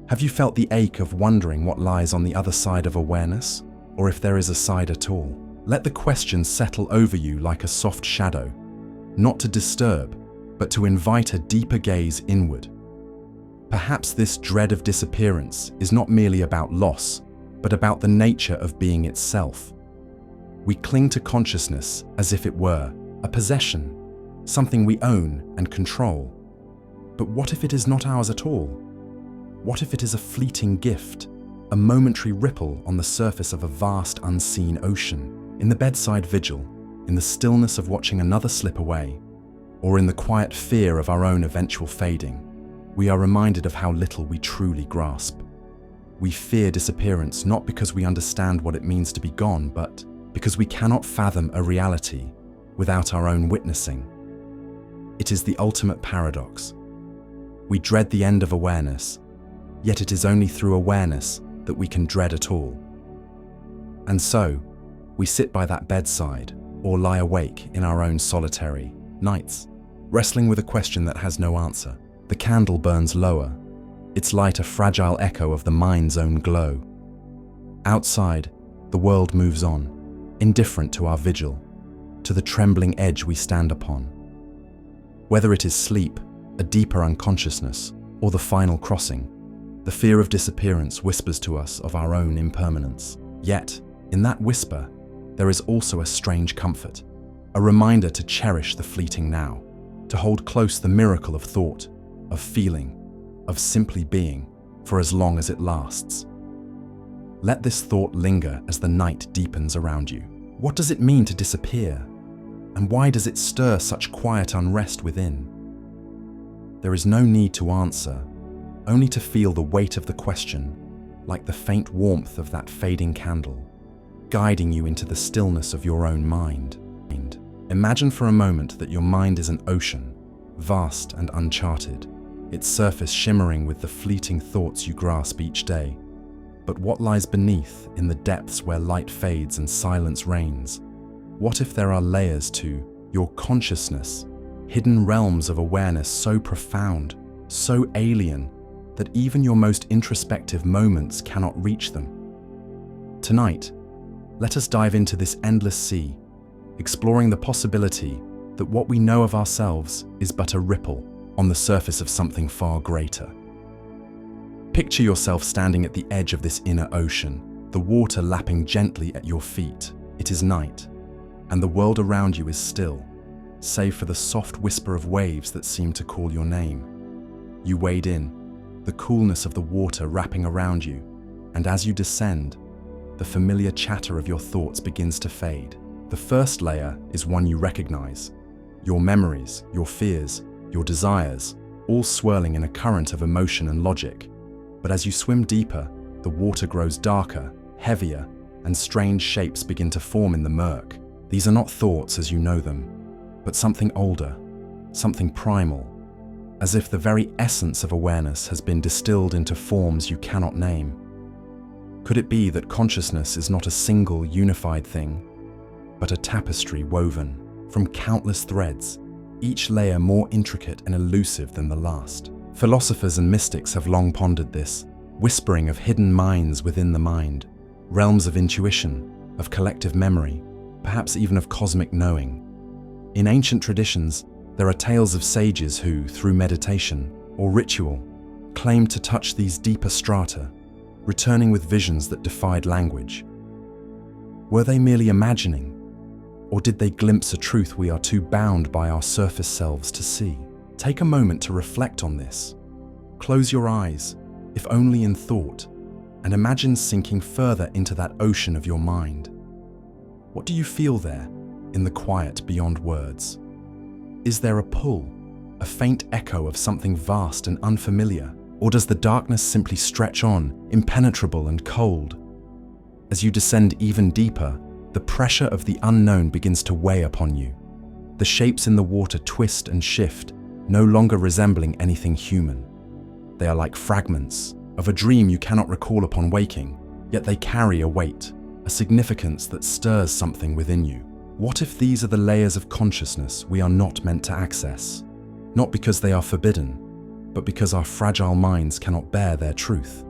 Have you felt the ache of wondering what lies on the other side of awareness, or if there is a side at all? Let the question settle over you like a soft shadow, not to disturb, but to invite a deeper gaze inward. Perhaps this dread of disappearance is not merely about loss, but about the nature of being itself. We cling to consciousness as if it were a possession, something we own and control. But what if it is not ours at all? What if it is a fleeting gift, a momentary ripple on the surface of a vast unseen ocean? In the bedside vigil, in the stillness of watching another slip away, or in the quiet fear of our own eventual fading, we are reminded of how little we truly grasp. We fear disappearance not because we understand what it means to be gone, but because we cannot fathom a reality without our own witnessing. It is the ultimate paradox. We dread the end of awareness, yet it is only through awareness that we can dread at all. And so, we sit by that bedside or lie awake in our own solitary nights, wrestling with a question that has no answer. The candle burns lower, its light a fragile echo of the mind's own glow. Outside, the world moves on, indifferent to our vigil. to the trembling edge we stand upon. Whether it is sleep, a deeper unconsciousness, or the final crossing, the fear of disappearance whispers to us of our own impermanence. Yet, in that whisper, there is also a strange comfort, a reminder to cherish the fleeting now, to hold close the miracle of thought, of feeling, of simply being, for as long as it lasts. Let this thought linger as the night deepens around you. What does it mean to disappear? And why does it stir such quiet unrest within? There is no need to answer, only to feel the weight of the question, like the faint warmth of that fading candle, guiding you into the stillness of your own mind. Imagine for a moment that your mind is an ocean, vast and uncharted, its surface shimmering with the fleeting thoughts you grasp each day. But what lies beneath, in the depths where light fades and silence reigns? What if there are layers to your consciousness, hidden realms of awareness so profound, so alien, that even your most introspective moments cannot reach them? Tonight, let us dive into this endless sea, exploring the possibility that what we know of ourselves is but a ripple on the surface of something far greater. Picture yourself standing at the edge of this inner ocean, the water lapping gently at your feet. It is night, and the world around you is still, save for the soft whisper of waves that seem to call your name. You wade in, the coolness of the water wrapping around you, and as you descend, the familiar chatter of your thoughts begins to fade. The first layer is one you recognize, your memories, your fears, your desires, all swirling in a current of emotion and logic. But as you swim deeper, the water grows darker, heavier, and strange shapes begin to form in the murk. These are not thoughts as you know them, but something older, something primal, as if the very essence of awareness has been distilled into forms you cannot name. Could it be that consciousness is not a single unified thing, but a tapestry woven from countless threads, each layer more intricate and elusive than the last? Philosophers and mystics have long pondered this, whispering of hidden minds within the mind, realms of intuition, of collective memory, perhaps even of cosmic knowing. In ancient traditions, there are tales of sages who, through meditation or ritual, claimed to touch these deeper strata, returning with visions that defied language. Were they merely imagining, or did they glimpse a truth we are too bound by our surface selves to see? Take a moment to reflect on this. Close your eyes, if only in thought, and imagine sinking further into that ocean of your mind. What do you feel there, in the quiet beyond words? Is there a pull, a faint echo of something vast and unfamiliar, or does the darkness simply stretch on, impenetrable and cold? As you descend even deeper, the pressure of the unknown begins to weigh upon you. The shapes in the water twist and shift, no longer resembling anything human. They are like fragments of a dream you cannot recall upon waking, yet they carry a weight, a significance that stirs something within you. What if these are the layers of consciousness we are not meant to access? Not because they are forbidden, but because our fragile minds cannot bear their truth.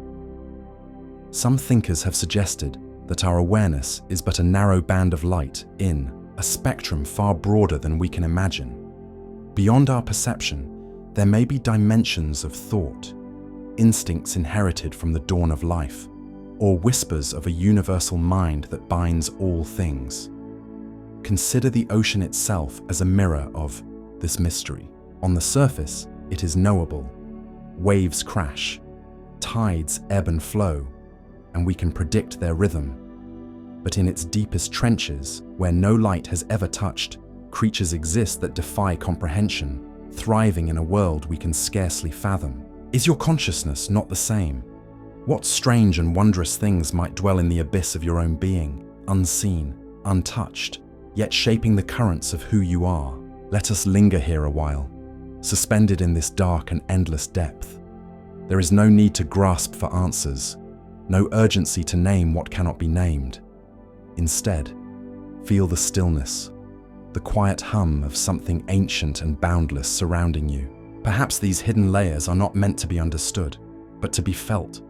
Some thinkers have suggested that our awareness is but a narrow band of light in a spectrum far broader than we can imagine. Beyond our perception, there may be dimensions of thought, instincts inherited from the dawn of life, or whispers of a universal mind that binds all things. Consider the ocean itself as a mirror of this mystery. On the surface, it is knowable. Waves crash, tides ebb and flow, and we can predict their rhythm. But in its deepest trenches, where no light has ever touched, creatures exist that defy comprehension, thriving in a world we can scarcely fathom. Is your consciousness not the same? What strange and wondrous things might dwell in the abyss of your own being, unseen, untouched, yet shaping the currents of who you are? Let us linger here a while, suspended in this dark and endless depth. There is no need to grasp for answers, no urgency to name what cannot be named. Instead, feel the stillness, the quiet hum of something ancient and boundless surrounding you. Perhaps these hidden layers are not meant to be understood, but to be felt.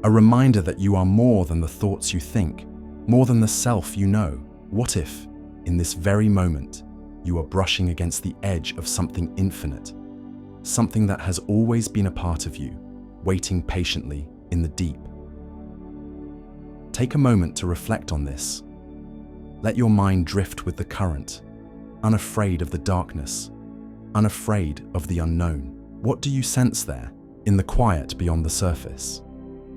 A reminder that you are more than the thoughts you think, more than the self you know. What if, in this very moment, you are brushing against the edge of something infinite, something that has always been a part of you, waiting patiently in the deep. Take a moment to reflect on this. Let your mind drift with the current, unafraid of the darkness, unafraid of the unknown. What do you sense there, in the quiet beyond the surface?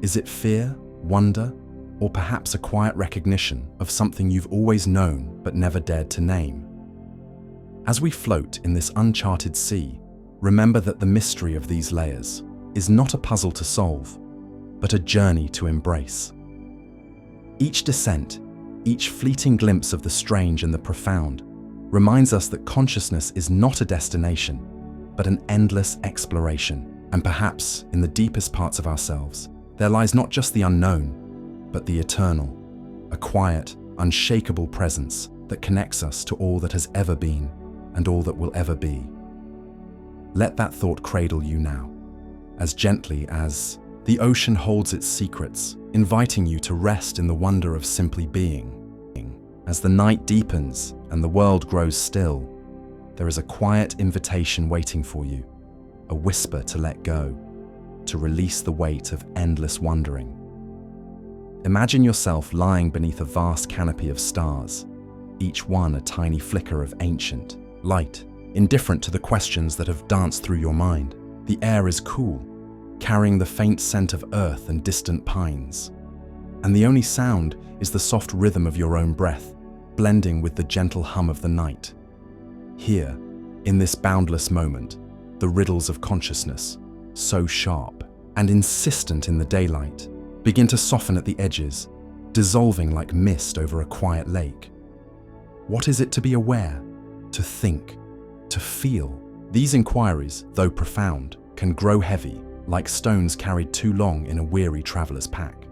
Is it fear, wonder, or perhaps a quiet recognition of something you've always known but never dared to name? As we float in this uncharted sea, remember that the mystery of these layers is not a puzzle to solve, but a journey to embrace. Each descent, each fleeting glimpse of the strange and the profound, reminds us that consciousness is not a destination, but an endless exploration. And perhaps, in the deepest parts of ourselves, there lies not just the unknown, but the eternal, a quiet, unshakable presence that connects us to all that has ever been and all that will ever be. Let that thought cradle you now, as gently as the ocean holds its secrets, inviting you to rest in the wonder of simply being. As the night deepens and the world grows still, there is a quiet invitation waiting for you, a whisper to let go, to release the weight of endless wondering. Imagine yourself lying beneath a vast canopy of stars, each one a tiny flicker of ancient light, indifferent to the questions that have danced through your mind. The air is cool, carrying the faint scent of earth and distant pines. And the only sound is the soft rhythm of your own breath, blending with the gentle hum of the night. Here, in this boundless moment, the riddles of consciousness, so sharp and insistent in the daylight, begin to soften at the edges, dissolving like mist over a quiet lake. What is it to be aware, to think, to feel? These inquiries, though profound, can grow heavy, like stones carried too long in a weary traveler's pack.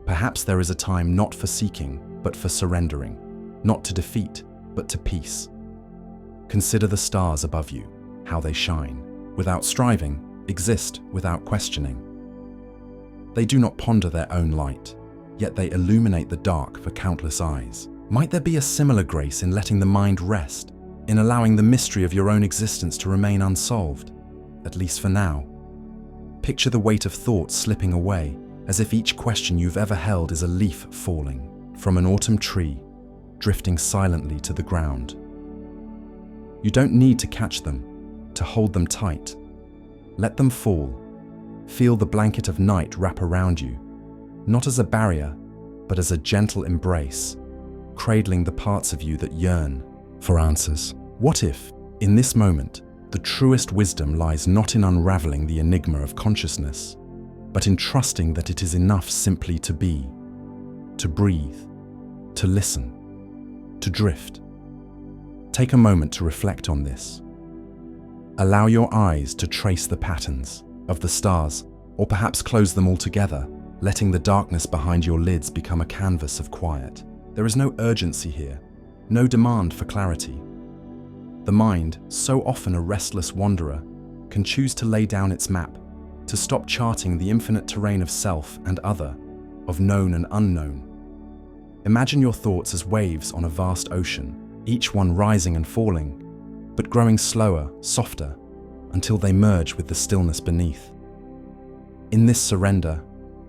Perhaps there is a time not for seeking, but for surrendering, not to defeat, but to peace. Consider the stars above you, how they shine, without striving, exist without questioning. They do not ponder their own light, yet they illuminate the dark for countless eyes. Might there be a similar grace in letting the mind rest, in allowing the mystery of your own existence to remain unsolved, at least for now? Picture the weight of thought slipping away, as if each question you've ever held is a leaf falling from an autumn tree, drifting silently to the ground. You don't need to catch them, to hold them tight. Let them fall. Feel the blanket of night wrap around you, not as a barrier, but as a gentle embrace, cradling the parts of you that yearn for answers. What if, in this moment, the truest wisdom lies not in unraveling the enigma of consciousness, but in trusting that it is enough simply to be, to breathe, to listen, to drift? Take a moment to reflect on this. Allow your eyes to trace the patterns of the stars, or perhaps close them all together, letting the darkness behind your lids become a canvas of quiet. There is no urgency here, no demand for clarity. The mind, so often a restless wanderer, can choose to lay down its map, to stop charting the infinite terrain of self and other, of known and unknown. Imagine your thoughts as waves on a vast ocean, each one rising and falling, but growing slower, softer, until they merge with the stillness beneath. In this surrender,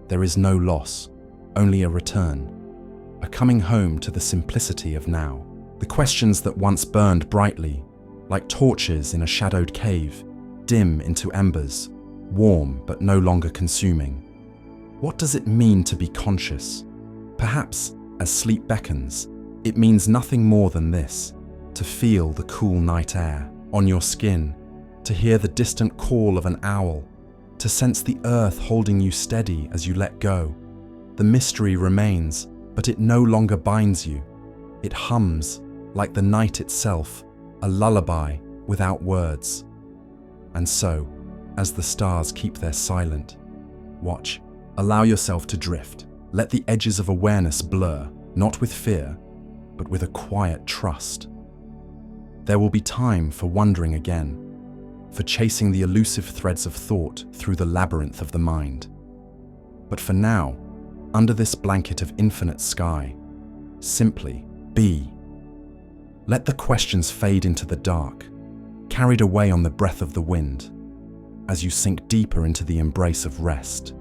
there is no loss, only a return, a coming home to the simplicity of now. The questions that once burned brightly, like torches in a shadowed cave, dim into embers, warm but no longer consuming. What does it mean to be conscious? Perhaps, as sleep beckons, it means nothing more than this: to feel the cool night air on your skin, to hear the distant call of an owl, to sense the earth holding you steady as you let go. The mystery remains, but it no longer binds you. It hums, like the night itself, a lullaby without words. And so, as the stars keep their silent watch, allow yourself to drift. Let the edges of awareness blur, not with fear, but with a quiet trust. There will be time for wondering again, for chasing the elusive threads of thought through the labyrinth of the mind. But for now, under this blanket of infinite sky, simply be. Let the questions fade into the dark, carried away on the breath of the wind, as you sink deeper into the embrace of rest.